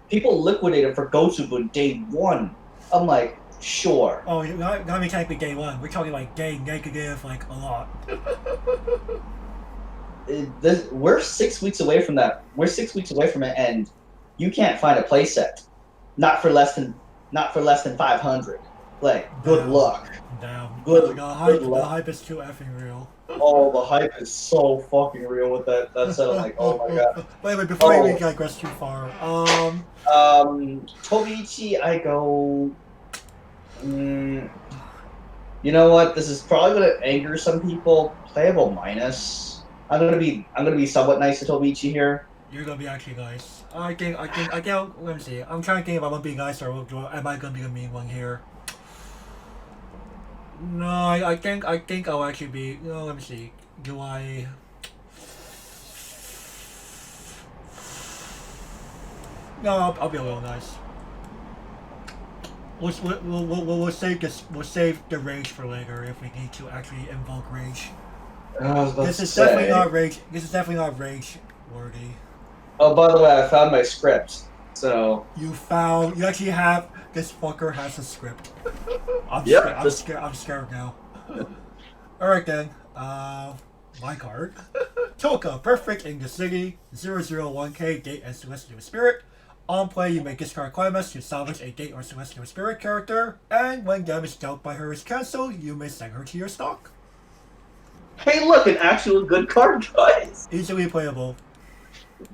people liquidated for Gotsubun day 1. I'm like, sure. Oh, not even technically day 1. We're talking like day negative, like a lot. We're 6 weeks away from that. We're 6 weeks away from it, and you can't find a playset. Not for less than 500. Like, good Damn. luck. Damn. Good The luck. hype is too effing real. Oh, the hype is so fucking real with that set. I'm like, oh my god. Wait, before we Oh. digress too far, Tobiichi, I go. You know what? This is probably gonna anger some people. Playable minus. I'm gonna be somewhat nice to Tobiichi here. you're gonna be actually nice. I think, let me see. I'm trying to think if I'm gonna be nice or am I gonna be the mean one here? No, I think I'll actually be. No, let me see. Do I? No, I'll be a little nice. We'll save this. We'll save the rage for later if we need to actually invoke rage. This is definitely not rage. This is definitely not rage worthy. Oh, by the way, I found my script. So You actually have. This fucker has a script. I'm Yep, scared. I'm scared now. All right then. My card. Toka, perfect in the city. 001K gate and celestial spirit. On play, you may discard climax to salvage a gate or celestial spirit character, and when damage dealt by her is cancelled, you may send her to your stock. hey, look, an actual good card, guys. Easily playable.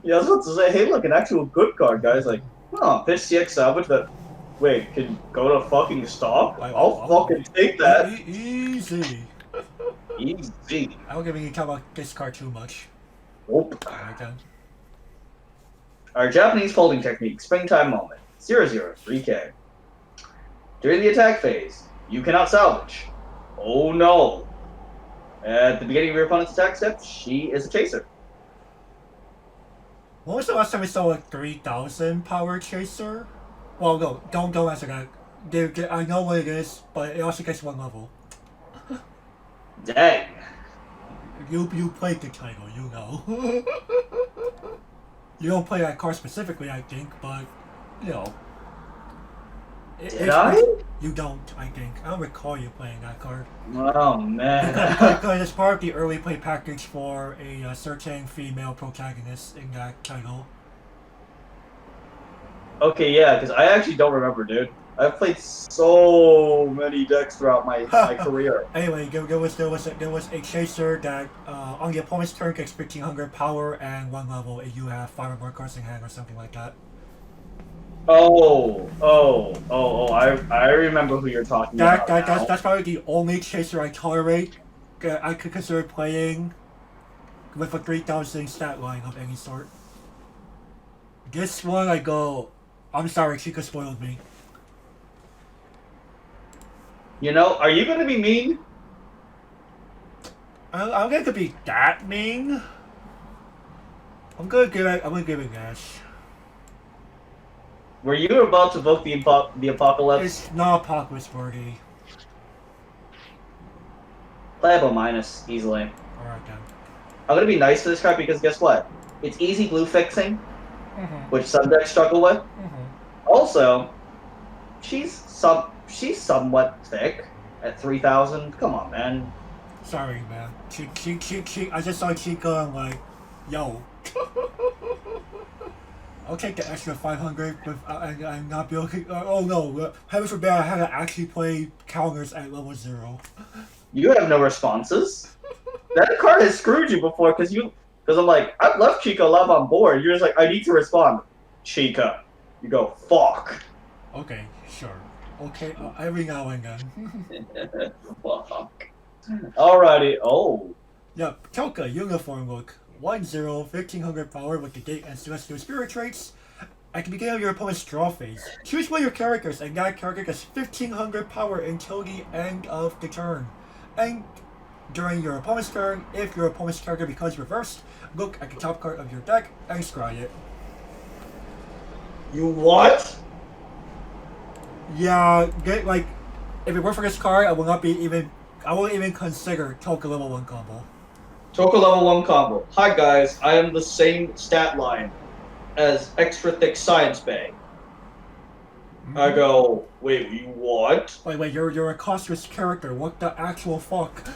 Yeah, I was about to say, hey, look, an actual good card, guys. Like, pitch CX salvage that. Wait, can go to fucking stock? I'll fucking take that. Easy. Easy. I don't give a talk about this card too much. Nope. Alright then. Our Japanese folding technique, springtime moment. 003K. During the attack phase, you cannot salvage. Oh no. At the beginning of your opponent's attack step, she is a chaser. When was the last time we saw a 3,000 power chaser? Well, no, don't answer that. I know what it is, but it also gets 1 level. Dang. You played the title, you know. You don't play that card specifically, I think, but, you know. Did I? You don't, I think. I don't recall you playing that card. Oh, man. Because it's part of the early play package for a certain female protagonist in that title. Okay, yeah, because I actually don't remember, dude. I've played so many decks throughout my career. Anyway, there was a chaser that on the opponent's turn gets 1,500 power and 1 level if you have 5 or more cards in hand or something like that. I remember who you're talking about. That's probably the only chaser I tolerate. I could consider playing with a 3,000 stat line of any sort. This one I go, I'm sorry, Chica spoiled me. You know, are you gonna be mean? I'm going to be that mean. I'm gonna give it Nash. Were you about to evoke the apocalypse? It's not apocalypse worthy. Playable minus, easily. Alright then. I'm gonna be nice to this card because guess what? It's easy blue fixing, which some decks struggle with. Also, she's somewhat thick at 3,000. Come on, man. Sorry, man. I just saw Chica and like, yo. I'll take the extra 500 and not be okay. Oh no, heaven forbid I had to actually play counters at level 0. You have no responses. That card has screwed you before because I'm like, I've left Chica Love on board. You're just like, I need to respond. Chica. You go, fuck. Okay, sure. Okay, every now and then. Fuck. Alrighty. Oh. Yep, Kelka, uniform look. 1-0, 1,500 power with the gate and celestial spirit traits. At the beginning of your opponent's draw phase, choose one of your characters and that character gets 1,500 power until the end of the turn. And during your opponent's turn, if your opponent's character becomes reversed, look at the top card of your deck and scry it. You what? Yeah, like, if it weren't for this card, I won't even consider Toka level 1 combo. Toka level 1 combo. Hi guys, I am the same stat line as Extra Thick Science Bay. I go, wait, you what? Wait, you're a Cosmos character, what the actual fuck?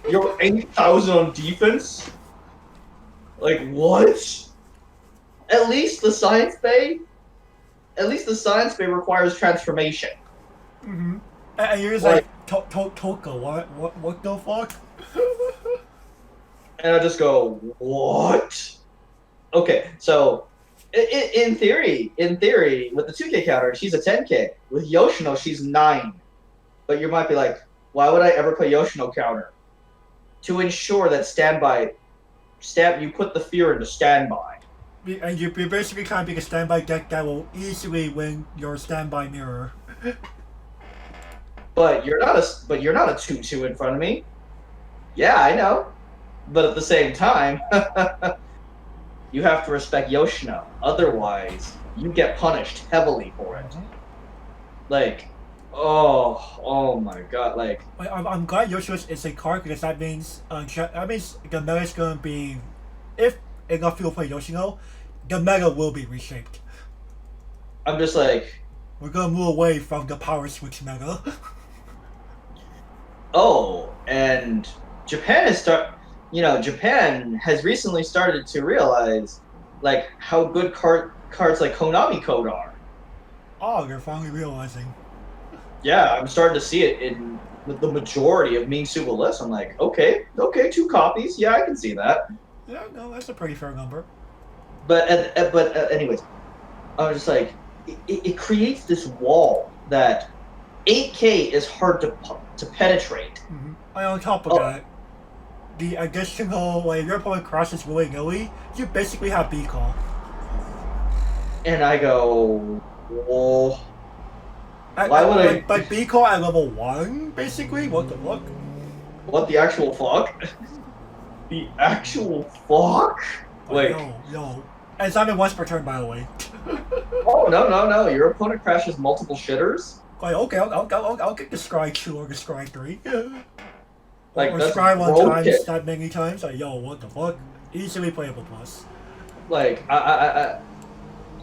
You're 8,000 on defense? Like, what? At least the Science Bay requires transformation. And you're just like Toka, what the fuck? And I just go, what? Okay, so in theory, with the 2K counter, she's a 10K. With Yoshino, she's 9. But you might be like, why would I ever play Yoshino counter? To ensure that you put the fear into standby. And you're basically trying to pick a standby deck that will easily win your standby mirror. But you're not a 2/2 in front of me. Yeah, I know. But at the same time, you have to respect Yoshino. Otherwise, you get punished heavily for it. Like, oh my god, like. I'm glad Yoshino is a card because that means the meta's gonna be, if enough people play Yoshino, the meta will be reshaped. I'm just like, we're gonna move away from the power switch meta. Oh, and Japan has recently started to realize, like, how good cards like Konami Code are. Oh, you're finally realizing. Yeah, I'm starting to see it in the majority of Mean Suba lists. I'm like, okay, 2 copies. Yeah, I can see that. Yeah, no, that's a pretty fair number. But anyways, I was just like, it creates this wall that 8K is hard to penetrate. And on top of that, the additional, like, if your opponent crosses willy-nilly, you basically have B-Call. And I go, whoa. Why would I? But Biko at level 1, basically? What the fuck? What the actual fuck? The actual fuck? Like, Yo. And it's not even once per turn, by the way. oh, no. Your opponent crashes multiple shitters? Like, okay, I'll get the Scry 2 or the Scry 3. Like, or that's Scry 1 broken. times that many times. Like, yo, what the fuck? Easily playable plus. Like,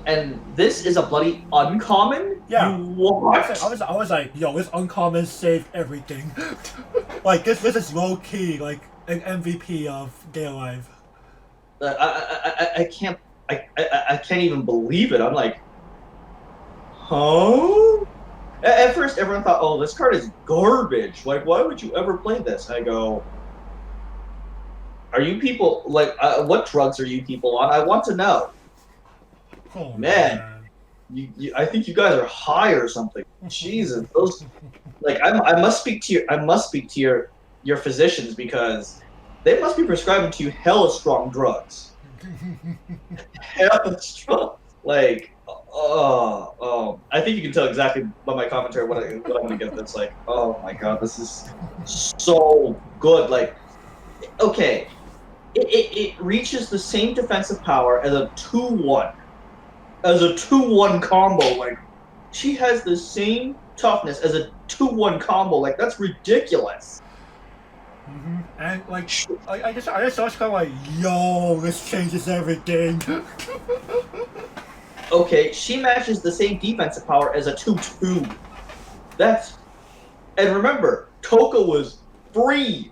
and this is a bloody uncommon? Yeah. You what? I was like, yo, this uncommon saved everything. Like, this is low-key, like, an MVP of Day Alive. I can't even believe it. I'm like, huh? At first, everyone thought, oh, this card is garbage. Like, why would you ever play this? I go, are you people, like, what drugs are you people on? I want to know. Oh, Man. I think you guys are high or something. Jesus, those, like, I must speak to your physicians, because they must be prescribing to you hella strong drugs. Hella strong. Like, I think you can tell exactly by my commentary what I'm gonna get. That's like, oh my god, this is so good. Like, okay, it reaches the same defensive power as a 2-1. As a 2-1 combo. Like, she has the same toughness as a 2-1 combo. Like, that's ridiculous. And like, I just was kind of like, yo, this changes everything. Okay, she matches the same defensive power as a 2-2. And remember, Toka was free.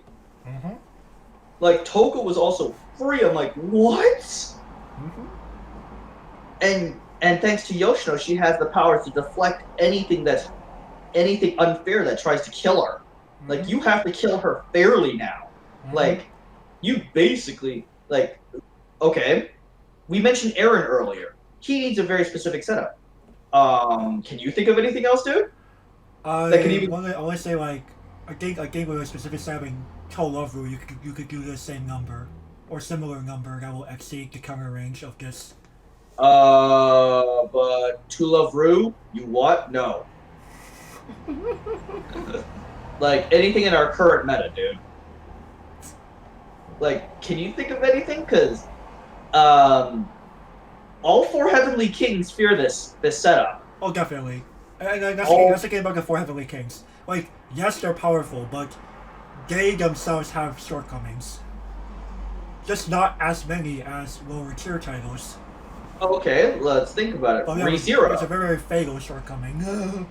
Like, Toka was also free. I'm like, what? And thanks to Yoshino, she has the power to deflect anything unfair that tries to kill her. Like, you have to kill her fairly now. Like, you basically, like, okay, we mentioned Aaron earlier. He needs a very specific setup. Can you think of anything else, dude? I want to say, like, I think with a specific setup in Toe Love Rule, you could do the same number or similar number that will exceed the counter range of this. But To Love Rue, you what? No. Like, anything in our current meta, dude. Like, can you think of anything? Because, all 4 Heavenly Kings fear this setup. Oh, definitely. And that's the game about the 4 Heavenly Kings. Like, yes, they're powerful, but they themselves have shortcomings. Just not as many as lower tier titles. Okay, let's think about it. But yeah, ReZero. It's a very, very fatal shortcoming.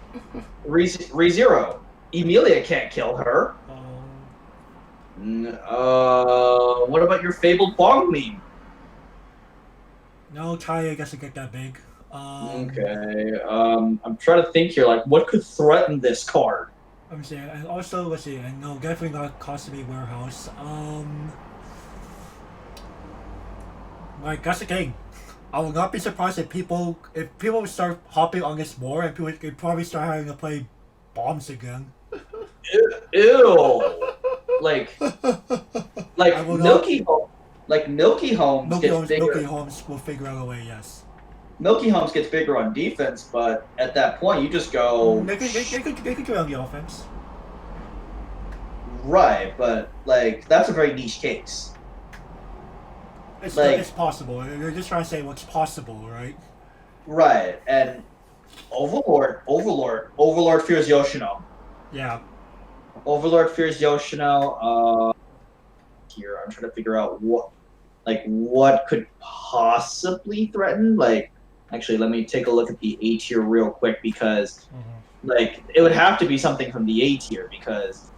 ReZero. Emilia can't kill her. What about your fabled Bong meme? No, Taya doesn't get that big. Okay. I'm trying to think here. Like, what could threaten this card? Let me see. And also, let's see. And no, definitely not Cosby Warehouse. Like, that's the thing. I will not be surprised if people start hopping on this more, and people could probably start having to play bombs again. Ew. Like Milky Home. Like, Milky Homes gets bigger. Milky Homes will figure out a way. Yes. Milky Homes gets bigger on defense, but at that point, you just go. They could do it on the offense. Right, but like, that's a very niche case. It's possible. You're just trying to say what's possible, right? Right, and Overlord fears Yoshino. Yeah. Overlord fears Yoshino. Here, I'm trying to figure out what could possibly threaten. Like, actually, let me take a look at the A tier real quick, because like, it would have to be something from the A tier, because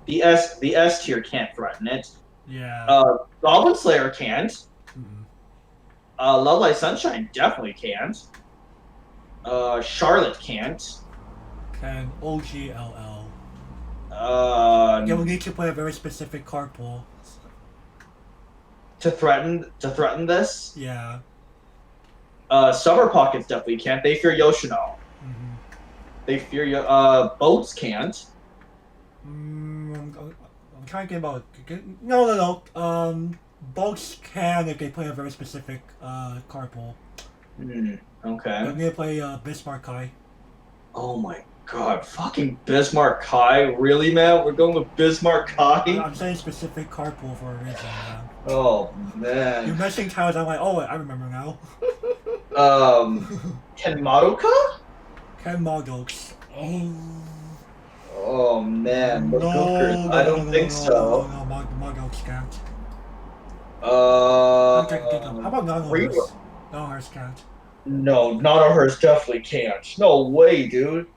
the S tier can't threaten it. Yeah. Goblin Slayer can't. Lovely Sunshine definitely can't. Charlotte can't. And OGLL. Yeah, we need to play a very specific card pool. To threaten this? Yeah. Summer Pockets definitely can't. They fear Yoshino. They fear Boats can't. I'm trying to get about. No. Boats can if they play a very specific card pool. Okay. I'm gonna play Bismarck Kai. Oh my god, fucking Bismarck Kai? Really, man? We're going with Bismarck Kai? I'm saying specific card pool for a reason, man. Oh, You man. mentioned cows, I'm like, oh, I remember now. Ken Madoka? Ken Modoks. Oh. Oh, man. The No, Gookers? I don't think so. No, Modoks can't. How How about Nanohurst? Nanohurst can't. No, Nanohurst definitely can't. No way, dude.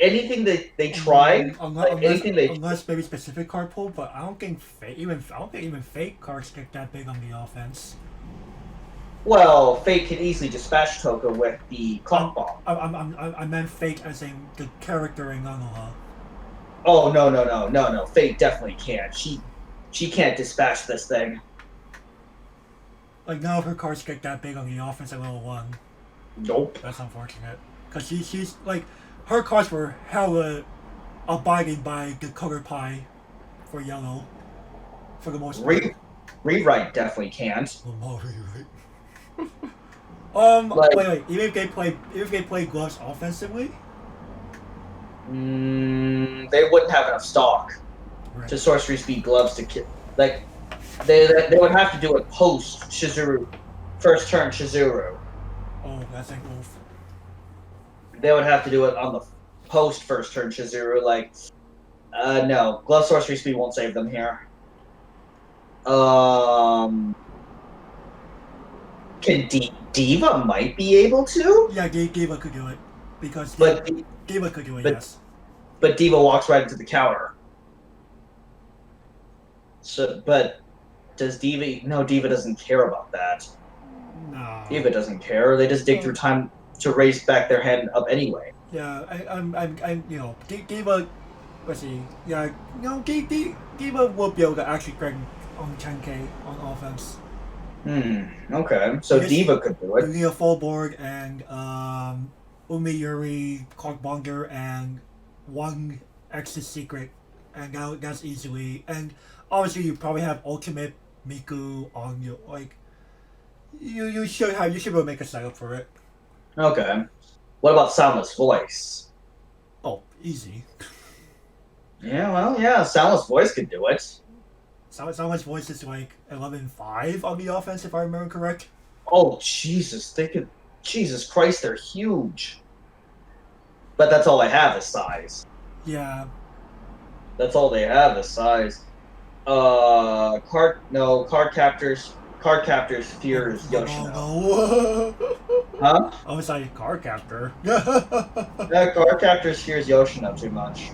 Anything that they tried, Unless maybe specific card pool, but I don't think even fake cards get that big on the offense. well, Fate can easily dispatch Toka with the clock bomb. I meant fake as in the character in Nanoha. Oh no! Fate definitely can't. She can't dispatch this thing. Like none of her cards get that big on the offense at level 1. Nope. That's unfortunate. Cause she's like her cards were hella abiding by the color pie for yellow. For the most part. Rewrite definitely can't. Wait. Even if they play gloves offensively, they wouldn't have enough stock right. to sorcery speed gloves to kill. Like they would have to do it post Shizuru, first turn Shizuru. Oh, that's like oof. They would have to do it on the post first turn Shizuru. Like, no, glove sorcery speed won't save them here. Can Diva might be able to? Yeah, Diva could do it because Diva could do it. Yes. But Diva walks right into the counter. So, but does Diva? No, Diva doesn't care about that. No. Diva doesn't care. They just dig through time to raise back their hand up anyway. Yeah, I'm Diva. Let's see. Yeah, Diva will be able to actually crank on 10k on offense. Okay. So Diva could do it. You need a full board and Umiyuri, Clockmonger, and one extra secret, and that's easily. And obviously, you probably have Ultimate Miku on you. Like, you should be able to make a setup for it. Okay. What about Soundless Voice? Oh, easy. Yeah, well, yeah, Soundless Voice could do it. Soundless Voice is like 11.5 on the offense, if I remember correct. Oh, Jesus, they could. Jesus Christ, they're huge. But that's all they have is size. Yeah. That's all they have is size. Card captors fears Yoshino. No. Huh? I was like, card captor. Yeah, card captors fears Yoshino too much.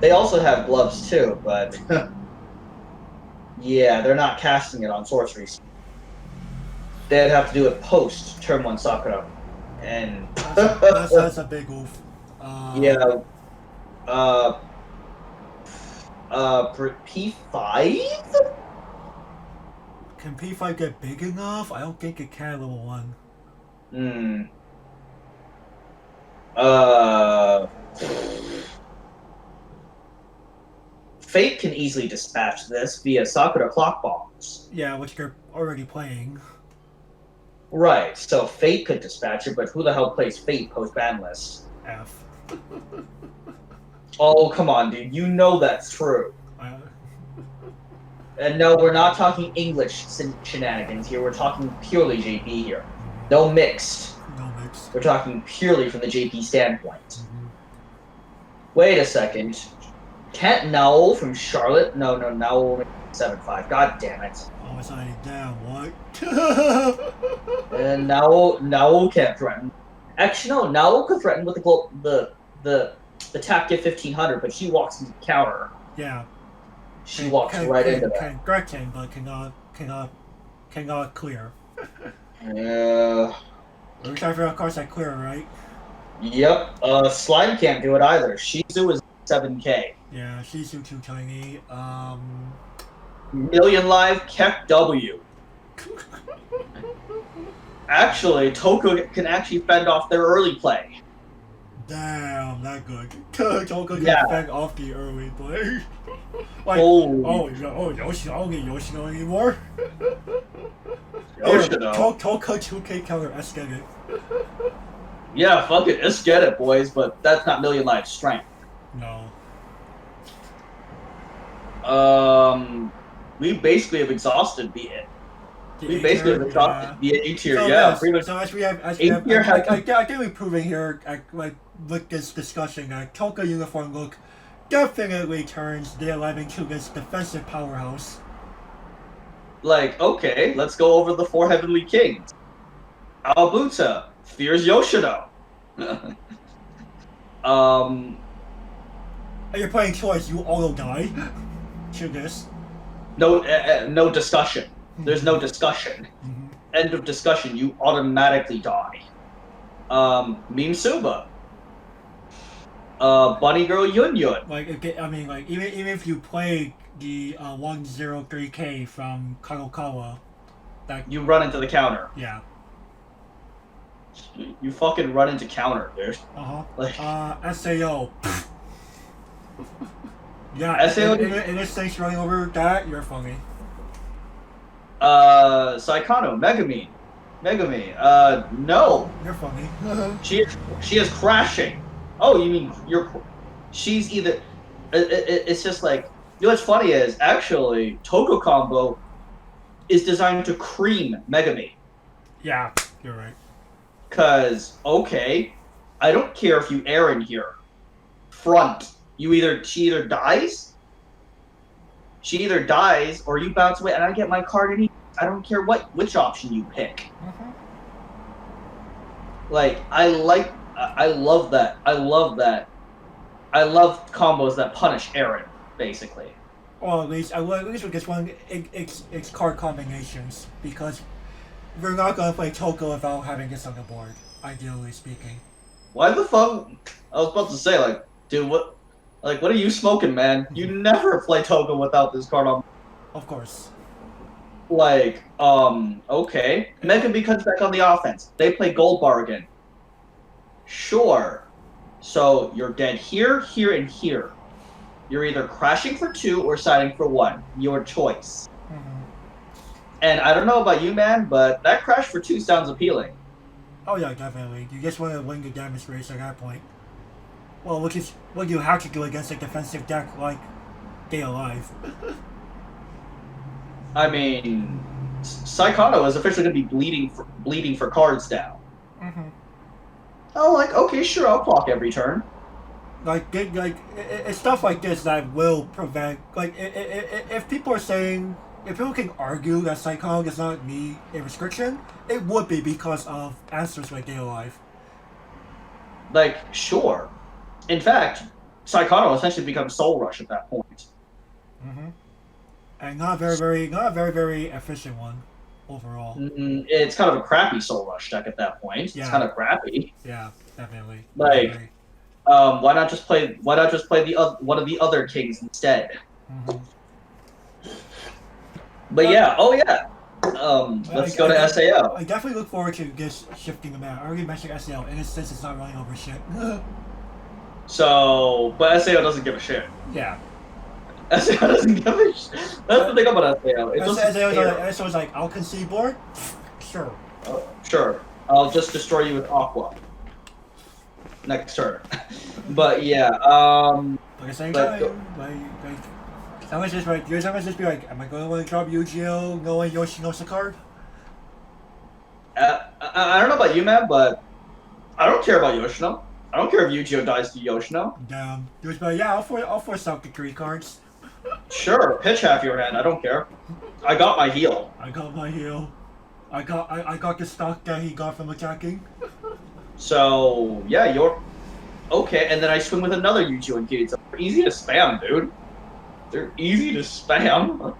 They also have gloves too, but yeah, they're not casting it on sorcery. They'd have to do it post turn 1 Sakura, and that's a big oof. yeah. For P5? Can P5 get big enough? I don't think it can level 1. Fate can easily dispatch this via Sakura clock bombs. Yeah, which they're already playing. Right, so Fate could dispatch it, but who the hell plays Fate post ban list? F. Oh, come on, dude. You know that's true. And no, we're not talking English shenanigans here. We're talking purely JP here. No mixed. No mixed. We're talking purely from the JP standpoint. Wait a second. Can't Nowell from Charlotte? No, Nowell 7-5. God damn it. I was like, damn, what? And Nowell can't threaten. Actually, no, Nowell could threaten with the tap get 1500, but she walks into the counter. Yeah. She walks right into that. Correct him, but cannot clear. Yeah. We're trying to figure out cards that clear, right? Yep. Slime can't do it either. Shizu is 7k. Yeah, Shizu too tiny. Million Live Keck W. Actually, Toku can actually fend off their early play. Damn, that good. Toku can fend off the early play. Like, Yoshino, I don't get Yoshino anymore. Yoshino? Toku 2K counter aesthetic. Yeah, fuck it, let's get it, boys. But that's not Million Life strength. No. We basically have exhausted the. We A basically have tier, exhausted the A tier. So Yeah, yes, pretty much. so as we have, A tier has. I think we're proving here, like with this discussion, that Toka uniform look definitely turns the 11 into this defensive powerhouse. Like, okay, let's go over the 4 Heavenly Kings. Aobuta fears Yoshino. And you're playing choice, you auto die to this. No discussion. There's no discussion. Mm-hmm. End of discussion. You automatically die. Meme Suba. Bunny Girl Yun Yun. Like, I mean, like even if you play the 103K from Kadokawa, that You run into the counter. yeah. You fucking run into counter, dude. Like, SAO. Yeah, SAO. In this thing's running over that, you're funny. Saikano, Megami. No. You're funny. She is crashing. Oh, you mean she's either. It's just like, you know what's funny is actually Toko combo is designed to cream Megami. Yeah, you're right. Cause okay, I don't care if you air in here. Front. She either dies or you bounce away and I get my card any. I don't care which option you pick. Mm-hmm. Like I love that. I love combos that punish Aaron, basically. Or at least with this one, it's card combinations, because we're not gonna play Toko without having this on the board, ideally speaking. Why the fuck? I was about to say, like, dude, what are you smoking, man? You never play Toko without this card on. Of course. Like, okay. Megami comes back on the offense. They play Gold Bargain. Sure. So you're dead here, here, and here. You're either crashing for 2 or siding for 1. Your choice. Mm-hmm. And I don't know about you, man, but that crash for 2 sounds appealing. Oh yeah, definitely. You just want to win the damage race at that point. Well, which is what you have to do against a defensive deck like Stay Alive. I mean, Saikano is officially going to be bleeding for cards now. Mm-hmm. Oh, like, okay, sure, I'll clock every turn. It's stuff like this that will prevent, like, if people are saying, if people can argue that Saikano does not need a restriction, it would be because of answers like Stay Alive. Like, sure. In fact, Saikano essentially becomes Soul Rush at that point. Mm-hmm. And not a very, very efficient one overall. It's kind of a crappy Soul Rush deck at that point. Yeah. It's kind of crappy. Yeah, definitely. Like, why not just play one of the other kings instead? Mm-hmm. But yeah, let's go to SAO. I definitely look forward to this shifting the map. I already mentioned SAO, and since it's not running over shit. So, but SAO doesn't give a shit. Yeah. SAO doesn't give a shit. That's the thing about SAO. SAO's like, I'll concede board? Sure. Sure. I'll just destroy you with Aqua. Next turn. But yeah, Like at the same time, someone's just like, you're someone's just be like, am I going to want to drop Yu-Gi-Oh knowing Yoshino's a card? I don't know about you, man, but I don't care about Yoshino. I don't care if Yu-Gi-Oh dies to Yoshino. Damn. You're just like, yeah, I'll force out the 3 cards. Sure, pitch half your hand. I don't care. I got my heal. I got my heal. I got the stock that he got from attacking. So yeah, you're okay. And then I swing with another Yu-Gi-Oh and Gates. They're easy to spam, dude. They're easy to spam.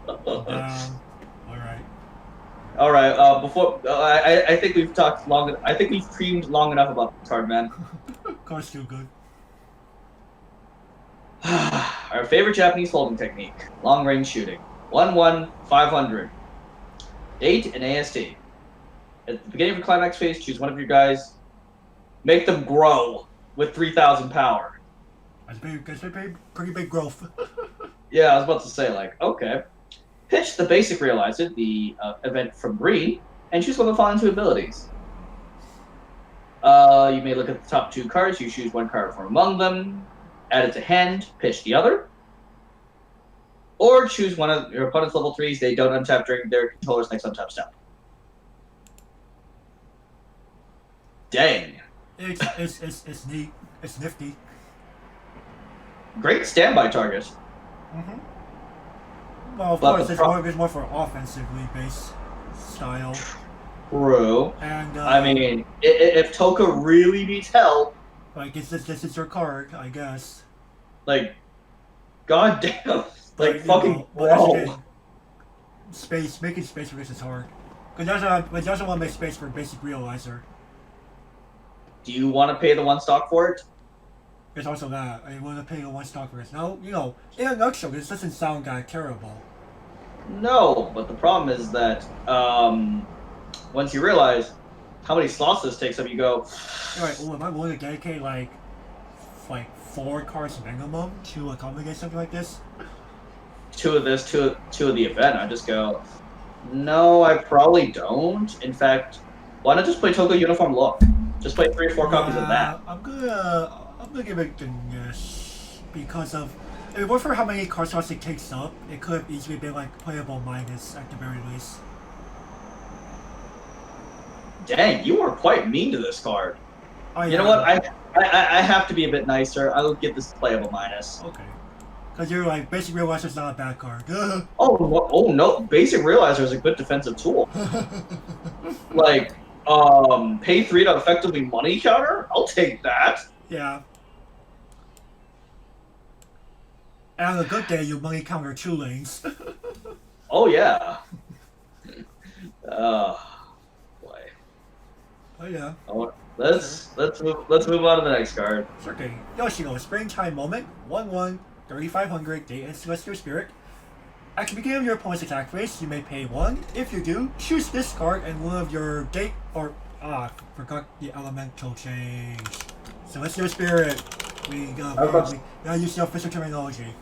All right. Before I think we've talked long. I think we've creamed long enough about this card, man. Card's still good. Our favorite Japanese holding technique: long range shooting. 1/1, 500. Date and AST. At the beginning of the climax phase, choose one of your guys. Make them grow with 3,000 power. That's pretty big growth. Yeah, I was about to say, like, okay. Pitch the basic Realizer, the event from green, and choose one of the following 2 abilities. You may look at the top 2 cards. You choose one card from among them, add it to hand, pitch the other. Or choose one of your opponent's level 3s. They don't untap during their controller's next untap step. Dang. It's neat. It's nifty. Great standby target. Mm-hmm. Well, of course, it's more for offensively based style. True. And I mean, if Toka really needs help, like this is your card, I guess. Like, goddamn, like fucking making space for this is hard. Because it doesn't want to make space for basic realizer. Do you want to pay the 1 stock for it? There's also that. I want to pay the 1 stock for this. Now, in a nutshell, this doesn't sound that terrible. No, but the problem is that once you realize how many slots this takes up, you go, alright, well, am I willing to dedicate like 4 cards minimum to accommodate something like this? 2 of this, 2 of the event? I just go, no, I probably don't. In fact, why not just play Toka Uniform Look? Just play 3 or 4 copies of that. I'm gonna give it a yes because of if it weren't for how many card slots it takes up, it could have easily been like playable minus at the very least. Dang, you are quite mean to this card. You know what? I have to be a bit nicer. I will give this playable minus. Okay. Because you're like, Basic Realizer's not a bad card. Oh no, Basic Realizer is a good defensive tool. Like, pay 3 to effectively money counter? I'll take that. Yeah. And on a good day, you money counter 2 lanes. Oh yeah. Boy. Oh yeah. Oh, let's move on to the next card. Sure thing. Yoshino, Springtime Moment, 1/1, 3,500, Day and Celestial Spirit. At the beginning of your opponent's attack phase, you may pay 1. If you do, choose this card and one of your date or forgot the elemental change. Celestial Spirit. We gotta use the official terminology.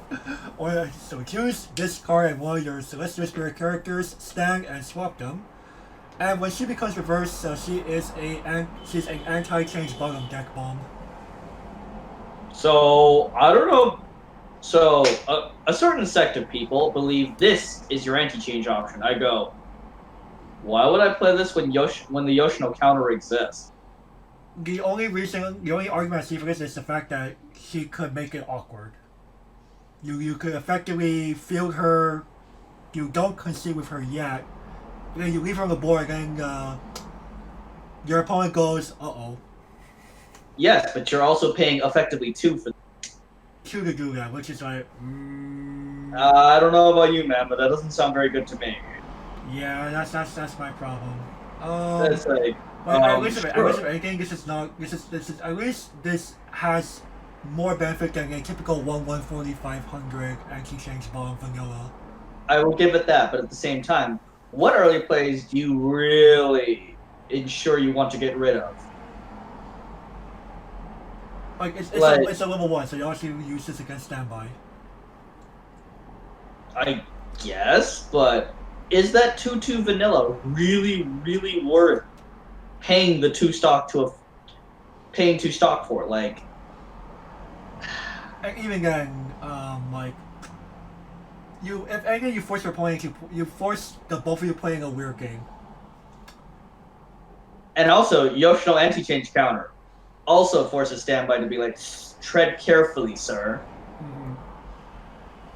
So choose this card and one of your Celestial Spirit characters, stand and swap them. And when she becomes reversed, she's an anti-change bottom deck bomb. So I don't know. So a certain sect of people believe this is your anti-change option. I go, why would I play this when the Yoshino counter exists? The only argument I see for this is the fact that she could make it awkward. You could effectively field her. You don't concede with her yet. Then you leave her on the board, and then your opponent goes, "Uh-oh." Yes, but you're also paying effectively 2 for 2 to do that, which is like. I don't know about you, man, but that doesn't sound very good to me. Yeah, that's my problem. That's like. At least if anything, this is at least this has more benefit than a typical 1/1 4,500 anti-change bomb vanilla. I will give it that, but at the same time, what early plays do you really ensure you want to get rid of? Like it's a level 1, so you also use this against standby. I guess, but is that 2/2 vanilla really worth paying the 2 stock for? Like, and even then, if anything, you force your opponent you force the both of you playing a weird game. And also, Yoshino anti-change counter also forces standby to be like, tread carefully, sir. Mm-hmm.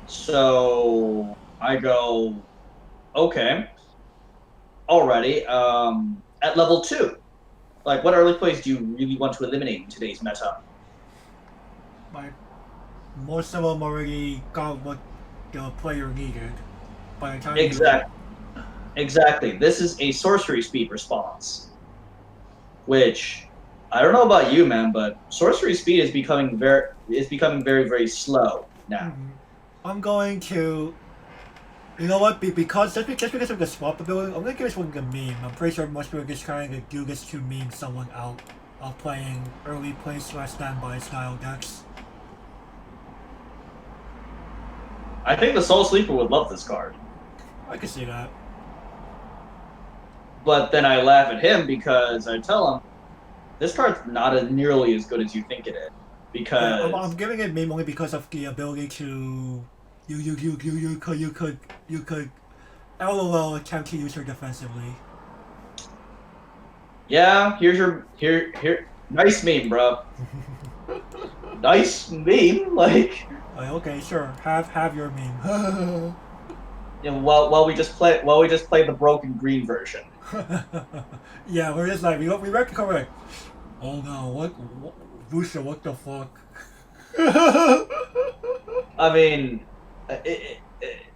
So I go, okay, alrighty. At level 2, like, what early plays do you really want to eliminate in today's meta? Like, most of them already got what the player needed by the time. Exactly. This is a sorcery speed response, which I don't know about you, man, but sorcery speed is becoming very very slow now. Mm-hmm. I'm going to. You know what? Because of the swap ability, I'm gonna give this one a meme. I'm pretty sure most people are just trying to do this to meme someone out of playing early play / standby style decks. I think the Soul Sleeper would love this card. I can see that. But then I laugh at him because I tell him, this card's not nearly as good as you think it is. Because Yeah, I'm giving it meme only because of the ability to you could LOL attempt to use her defensively. yeah, here's your here nice meme, bro. Nice meme, like Okay, sure. Have your meme. you know, while we just play the broken green version. Yeah, we're just like we reckon correct. Oh no, what Busha, what the fuck? I mean,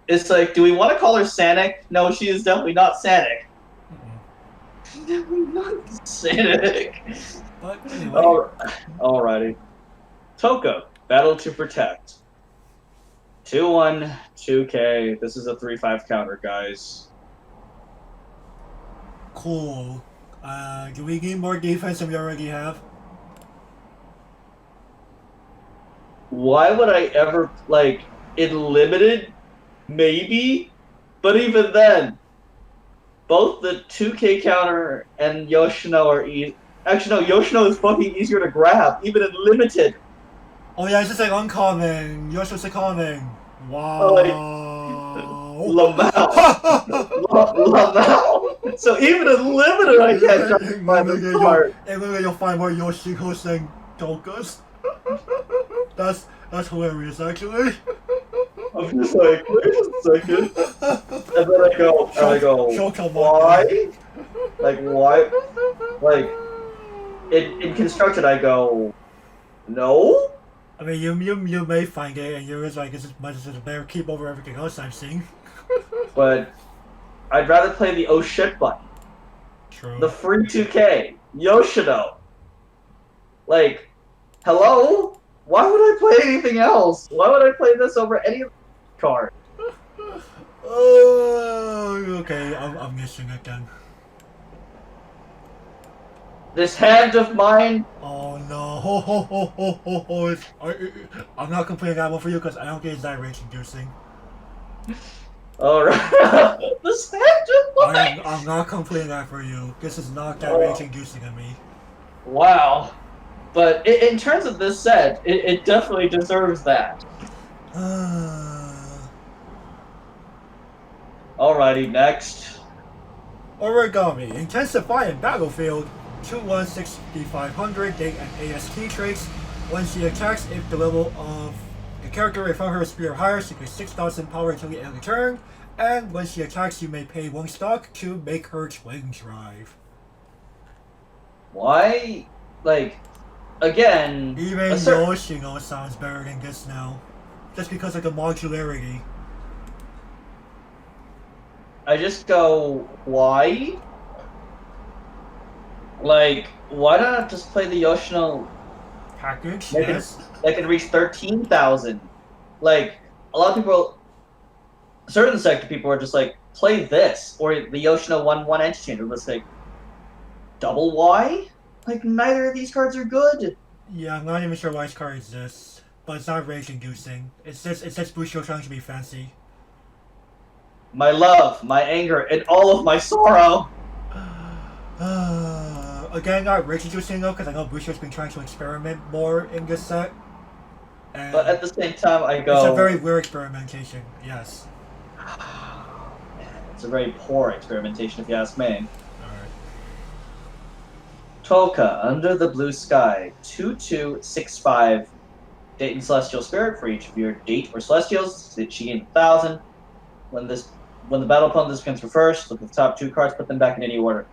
it's like, do we want to call her Sanic? No, she is definitely not Sanic. She's definitely not Sanic. But anyway. Alrighty. Toka, Battle to Protect. 2-1, 2K. This is a 3-5 counter, guys. Cool. Do we need more defense than we already have? Why would I ever, like, in limited? Maybe? But even then, both the 2K counter and Yoshino are easy. Actually, no, Yoshino is fucking easier to grab, even in limited. Oh yeah, it's just like uncommon. Yoshi's a common. Wow. Oh, like, Lamau. So even in limited, I can't justify this card. And then you'll find more Yoshikos than Tokas. That's hilarious, actually. I'm just like, wait a second. And then I go, why? Like, why? Like, in construction, I go, no? I mean, you may find it, and you're just like, it's as much as a better keep over everything else I'm seeing. But I'd rather play the oh shit button. True. The free 2K. Yoshino. Like, hello? Why would I play anything else? Why would I play this over any card? Oh, okay, I'm missing it then. This hand of mine. Oh no! I'm not complaining that one for you because I don't get that rage inducing. Alright. This hand of mine. I'm not complaining that for you. This is not that rage inducing on me. Wow. But in terms of this set, it definitely deserves that. Alrighty, next. Origami. Intensify in Battlefield. 2-1-6,500. Gain an AST traits. When she attacks, if the level of the character in front of her is 3 or higher, she gets 6,000 power until the end of the turn. And when she attacks, you may pay 1 stock to make her twin drive. Why? Like, again... Even Yoshino sounds better than this now. Just because of the modularity. I just go, why? Like, why not just play the Yoshino package? That yes. That can reach 13,000. Like, a lot of people, a certain sector of people are just like, play this, or the Yoshino 1-1 Interchange. Let's like, double Y? Like, neither of these cards are good. Yeah, I'm not even sure why this card exists. But it's not rage inducing. It says Bushido trying to be fancy. My love, my anger, and all of my sorrow. Again, not rage inducing though, because I know Bushido's been trying to experiment more in this set. And but at the same time, I go... It's a very weird experimentation, yes. It's a very poor experimentation, if you ask me. Alright. Toka, Under the Blue Sky, 2-2-6-5. Date and Celestial Spirit for each of your Date or Celestials. She gains 1,000. When the battle opponent becomes reversed, look at the top 2 cards, put them back in any order.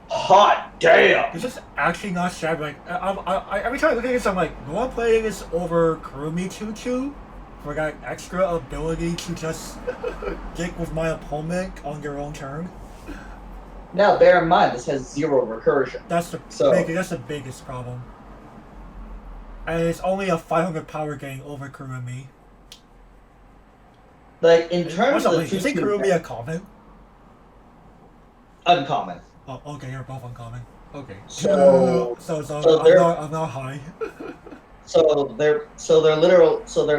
Hot damn! It's just actually not shabby. Like, I every time I look at this, I'm like, no one playing this over Kurumi 2-2 for that extra ability to just get with my opponent on their own turn. Now, bear in mind, this has 0 recursion. That's the biggest problem. And it's only a 500 power gain over Kurumi. Like, in terms of is it Kurumi a common? Uncommon. Oh, okay, you're both uncommon. Okay. So I'm not high. so they're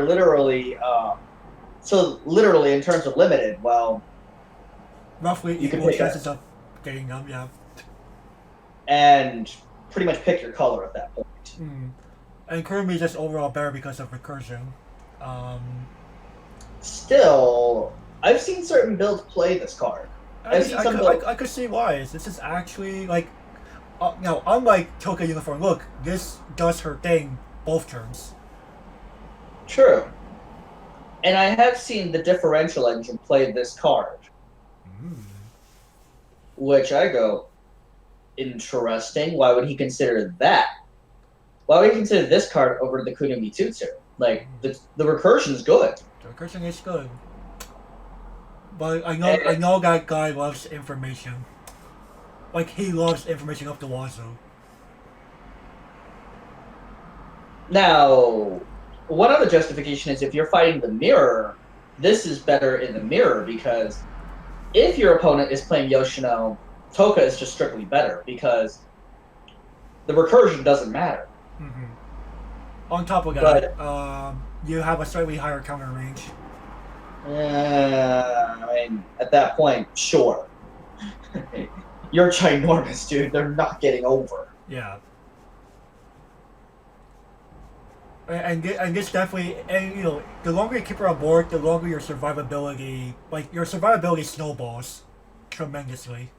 literally in terms of limited, well, roughly equal chances of getting them, yeah. And pretty much pick your color at that point. And Kurumi is just overall better because of recursion. Still, I've seen certain builds play this card. I could see why. This is actually like, unlike Toka Uniform, look, this does her thing both turns. True. And I have seen the differential engine play this card. Which I go, interesting. Why would he consider that? Why would he consider this card over the Kunumi Tutsu? Like, the recursion is good. The recursion is good. But I know that guy loves information. Like, he loves information up the wazoo. Now, one other justification is if you're fighting the mirror, this is better in the mirror because if your opponent is playing Yoshino, Toka is just strictly better because the recursion doesn't matter. On top of that, you have a slightly higher counter range. I mean, at that point, sure. You're ginormous, dude. They're not getting over. Yeah. And this definitely, and you know, the longer you keep her on board, the longer your survivability snowballs tremendously.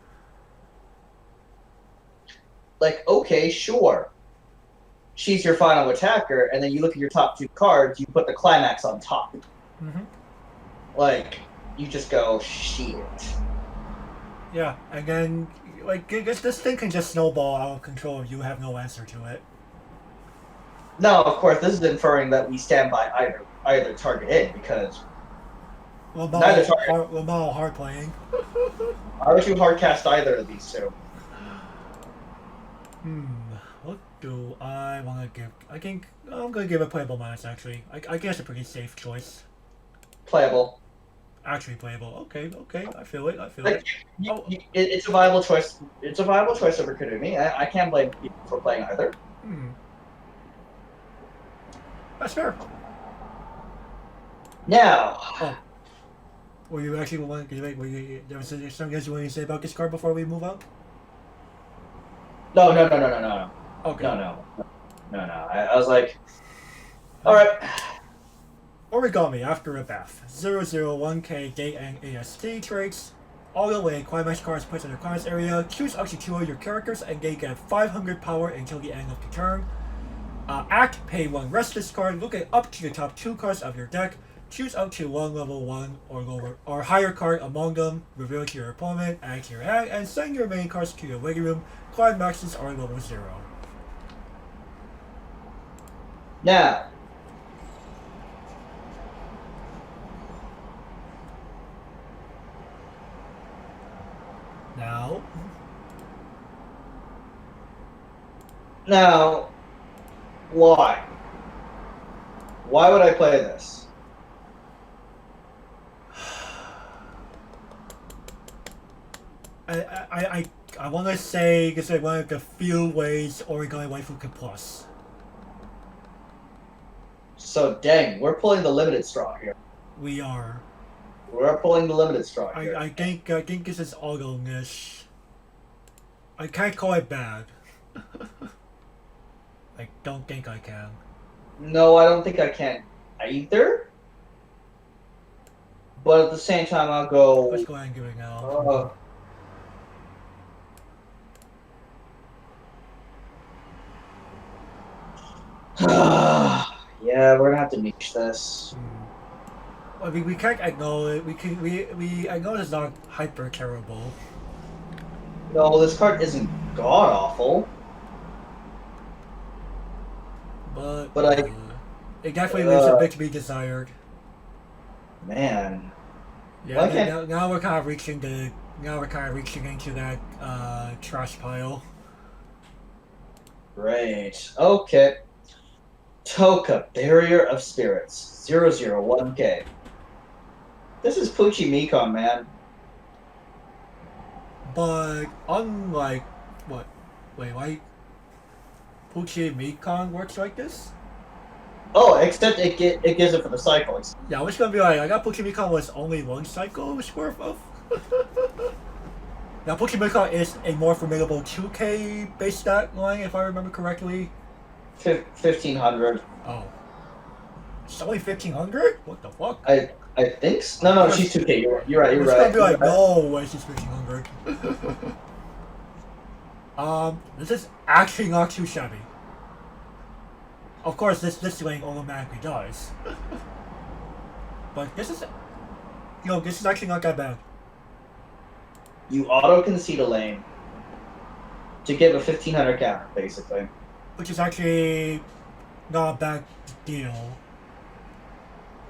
Like, okay, sure. She's your final attacker, and then you look at your top 2 cards, you put the climax on top. Like, you just go, shit. Yeah, and then, like, this thing can just snowball out of control if you have no answer to it. No, of course, this is inferring that we stand by either target in, because neither target... Lamau hard playing. I would you hard cast either of these two. What do I want to give? I think I'm going to give it playable minus, actually. I guess a pretty safe choice. Playable. Actually playable. Okay, I feel it. Like, it's a viable choice. It's a viable choice over Kunumi. I can't blame people for playing either. That's fair. Now. Oh. Were you actually want to wait? There was something else you wanted to say about this card before we move on? No. Okay. No. I was like, all right. Origami after a bath. 001K Day and AST traits. All the way, climax cards placed in the climax area. Choose up to 2 of your characters and they get 500 power until the end of the turn. Act, pay 1 restless card. Look at up to the top 2 cards of your deck. Choose up to 1 level 1 or lower or higher card among them. Reveal to your opponent, add to your hand, and send your main cards to your waiting room. Climaxes are level 0. Now. Now, why? Why would I play this? I want to say it's like one of the few ways Origami Waifu can plus. So dang, we're pulling the limited straw here. We are. We're pulling the limited straw here. I think this is Ogo-ish. I can't call it bad. I don't think I can. No, I don't think I can either. But at the same time, I'll go. Let's go ahead and give it now. Yeah, we're gonna have to niche this. I mean, we can't acknowledge. We acknowledge it's not hyper terrible. No, this card isn't god awful. But it definitely leaves a bit to be desired. Man. Yeah. Now we're kind of reaching into that trash pile. Great. Okay. Toka, Barrier of Spirits, 001K. This is Pucci Mikon, man. But unlike what? Wait, why? Pucci Mikon works like this? Oh, except it gives it for the cycles. Yeah, I was gonna be like, I got Pucci Mikon was only 1 cycle worth of. Now, Pokemon is a more formidable 2K base stat line, if I remember correctly. 1500. Oh. It's only 1500? What the fuck? I think so. No, she's 2K. You're right. You're It's right. gonna be like, no way she's 1500. This is actually not too shabby. Of course, this lane automatically dies. But this is, this is actually not that bad. You auto concede a lane to give a 1500 counter, basically. Which is actually not a bad deal.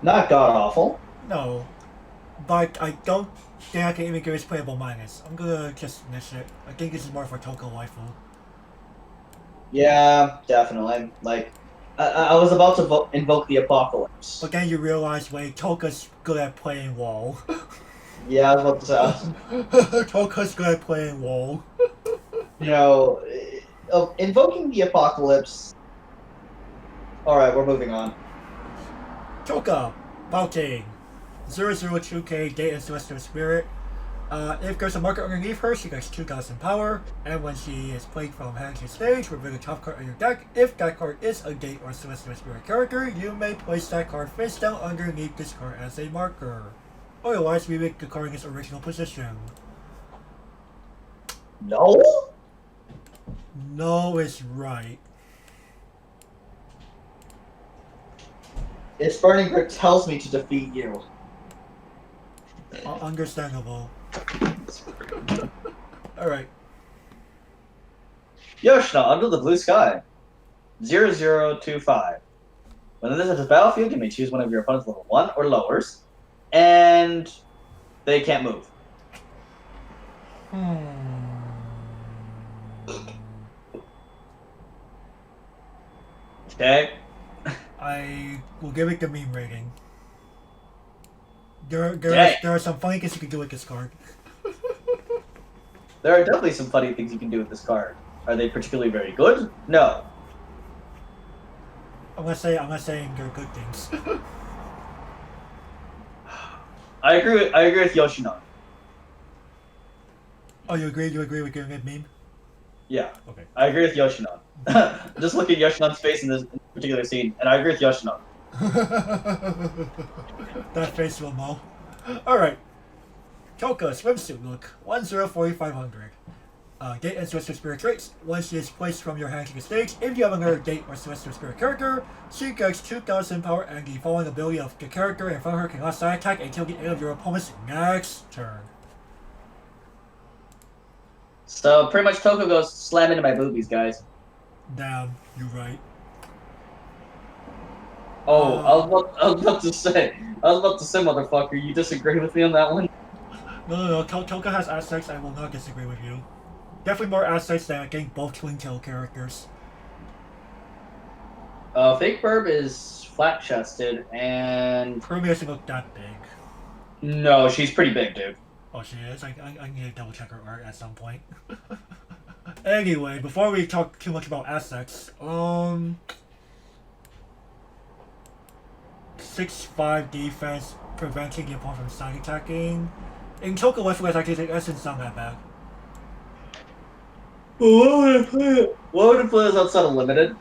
Not god awful. No. But I don't think I can even give this playable minus. I'm gonna just miss it. I think this is more for Toko Waifu. Yeah, definitely. Like, I was about to invoke the apocalypse. But then you realize, wait, Toka's good at playing wall. Yeah, I was about to say. Toka's good at playing wall. You know, invoking the apocalypse. Alright, we're moving on. Toka, Balking, 002K, Date and Celestial Spirit. If there's a marker underneath her, she gets 2000 power, and when she is played from hand to stage, reveal the top card on your deck. If that card is a Date or Celestial Spirit character, you may place that card face down underneath this card as a marker. Otherwise, we make the card in its original position. No? No is right. Its Burning Grip tells me to defeat you. Understandable. Alright. Yoshino, Under the Blue Sky. 0025. When this is the battlefield, you may choose one of your opponent's level 1 or lowers, and they can't move. Okay. I will give it the meme rating. There are some funny things you can do with this card. There are definitely some funny things you can do with this card. Are they particularly very good? No. I'm not saying they're good things. I agree with Yoshino. Oh, you agree with giving it meme? Yeah. Okay. I agree with Yoshino. Just look at Yoshino's face in this particular scene, and I agree with Yoshino. That face will mo. Alright. Toka, swimsuit look, 104500. Date and Celestial Spirit traits. Once she is placed from your hand to the stage, if you have another Date or Celestial Spirit character, she gets 2000 power, and the following ability of the character in front of her cannot side attack until the end of your opponent's next turn. So pretty much Toko goes slam into my boobies, guys. Damn, you're right. Oh, I was about to say, motherfucker, you disagree with me on that one? No. Toka has assets I will not disagree with you. Definitely more assets than getting both twin tail characters. Fake Burb is flat-chested, and... Kirby doesn't look that big. No, she's pretty big, dude. Oh, she is? I need to double check her art at some point. Anyway, before we talk too much about assets, 6-5 defense, preventing the opponent from side attacking. In Toka Waifu, actually, that doesn't sound that bad. What would I play this outside of Limited?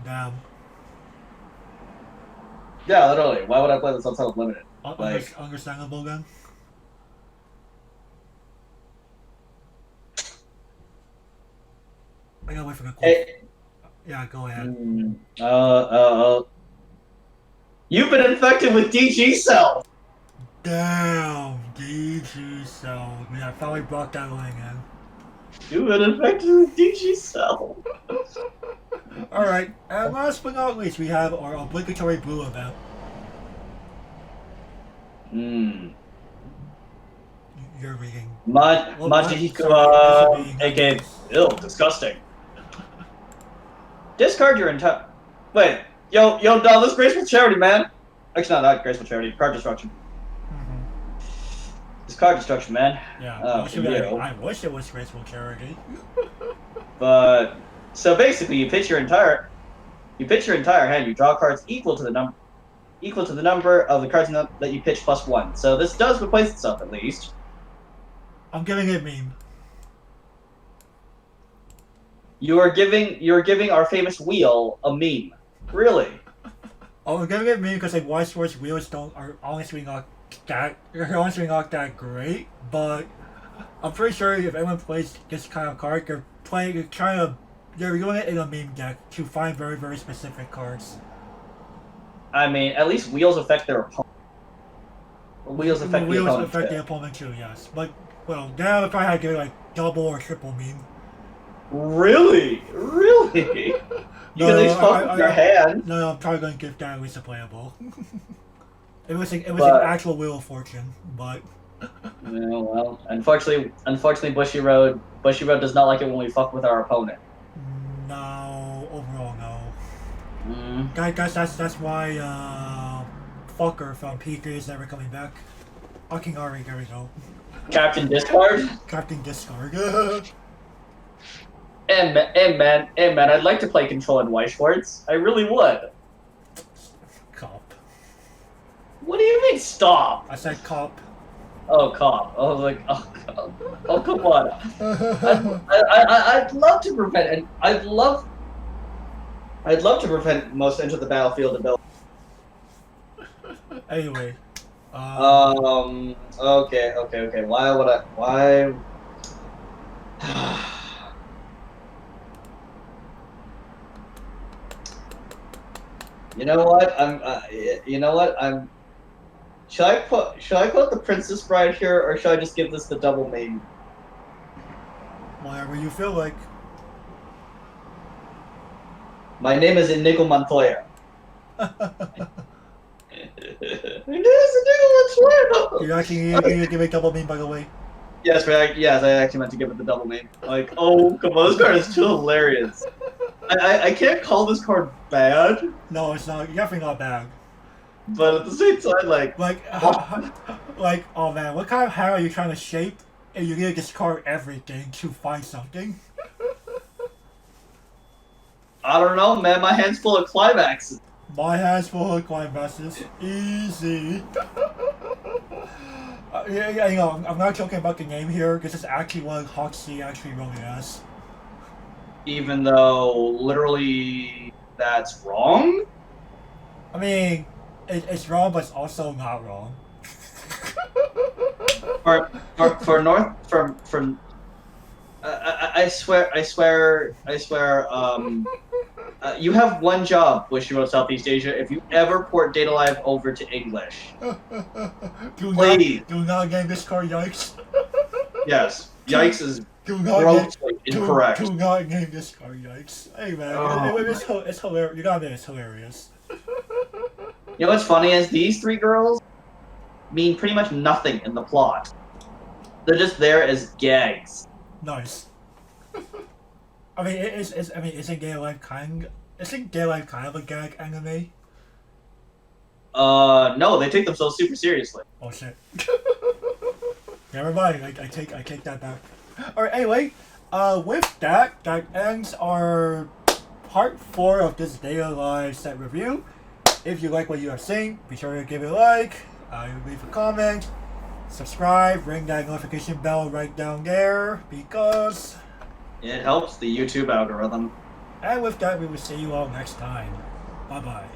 Damn. Yeah, literally. Why would I play this outside of Limited? Understandable then? I gotta wait for the quote. Hey. Yeah, go ahead. You've been infected with DG cells! Damn, DG Cell. Yeah, I finally brought that line in. You've been infected with DG cells. Alright, and last but not least, we have our obligatory blue event. You're reading. Majihiko, aka ill, disgusting. Discard your entire. Wait, yo, Dom, this Graceful Charity, man. Actually, not Graceful Charity, card destruction. This card destruction, man. Yeah, I wish it was Graceful Charity. But so basically, you pitch your entire hand. You draw cards equal to the number of the cards that you pitch plus 1. So this does replace itself at least. I'm giving it meme. You're giving our famous wheel a meme. Really? Oh, I'm giving it meme because like Weiss Schwarz wheels are honestly not that great, but I'm pretty sure if anyone plays this kind of card, you're doing it in a meme deck to find very, very specific cards. I mean, at least wheels affect their opponent. Wheels affect the opponent. Affect the opponent too, yes. But well, now if I had to get like double or triple meme. Really? Really? You can at least fuck with your hand. No, I'm probably going to give that at least a playable. It was an actual Wheel of Fortune, but. Yeah, well, unfortunately, Bushy Road does not like it when we fuck with our opponent. No, overall no. Mm. Guys, that's why fucker from P3 is never coming back. Fucking Ari, there we go. Captain Discard. Captain Discard. Hey man, I'd like to play Control in Weiss Schwarz. I really would. Cop. What do you mean stop? I said cop. Oh, cop. I was like, oh come on. I'd love to prevent, and I'd love to prevent most enter the battlefield ability. Anyway. Okay. Why? You know what? Should I put the Princess Bride here, or should I just give this the double name? Whatever you feel like. My name is Inigo Montoya. You actually need to give a double name, by the way. Yes, I actually meant to give it the double name. Like, oh, come on, this card is too hilarious. I can't call this card bad. No, it's not. You're definitely not bad. But at the same time, like, oh man, what kind of hair are you trying to shape? And you need to discard everything to find something. I don't know, man. My hand's full of climaxes. My hand's full of climaxes. Easy. Yeah, you know, I'm not joking about the name here. This is actually what Hoxie actually wrote it as. Even though, literally, that's wrong? I mean, it's wrong, but it's also not wrong. I swear, you have one job, Wish You Wrote Southeast Asia. If you ever port Data Live over to English, please. Do not name this card Yikes. Yes, Yikes is grossly incorrect. Do not name this card Yikes. Hey man, it's hilarious. You gotta admit it's hilarious. You know what's funny is these three girls mean pretty much nothing in the plot. They're just there as gags. Nice. I mean, isn't Data Live kind of a gag anime? No, they take themselves super seriously. Oh shit. Never mind. I take that back. All right. Anyway, with that ends our part 4 of this Data Live set review. If you like what you have seen, be sure to give it a like, leave a comment, subscribe, ring that notification bell right down there because it helps the YouTube algorithm. And with that, we will see you all next time. Bye bye.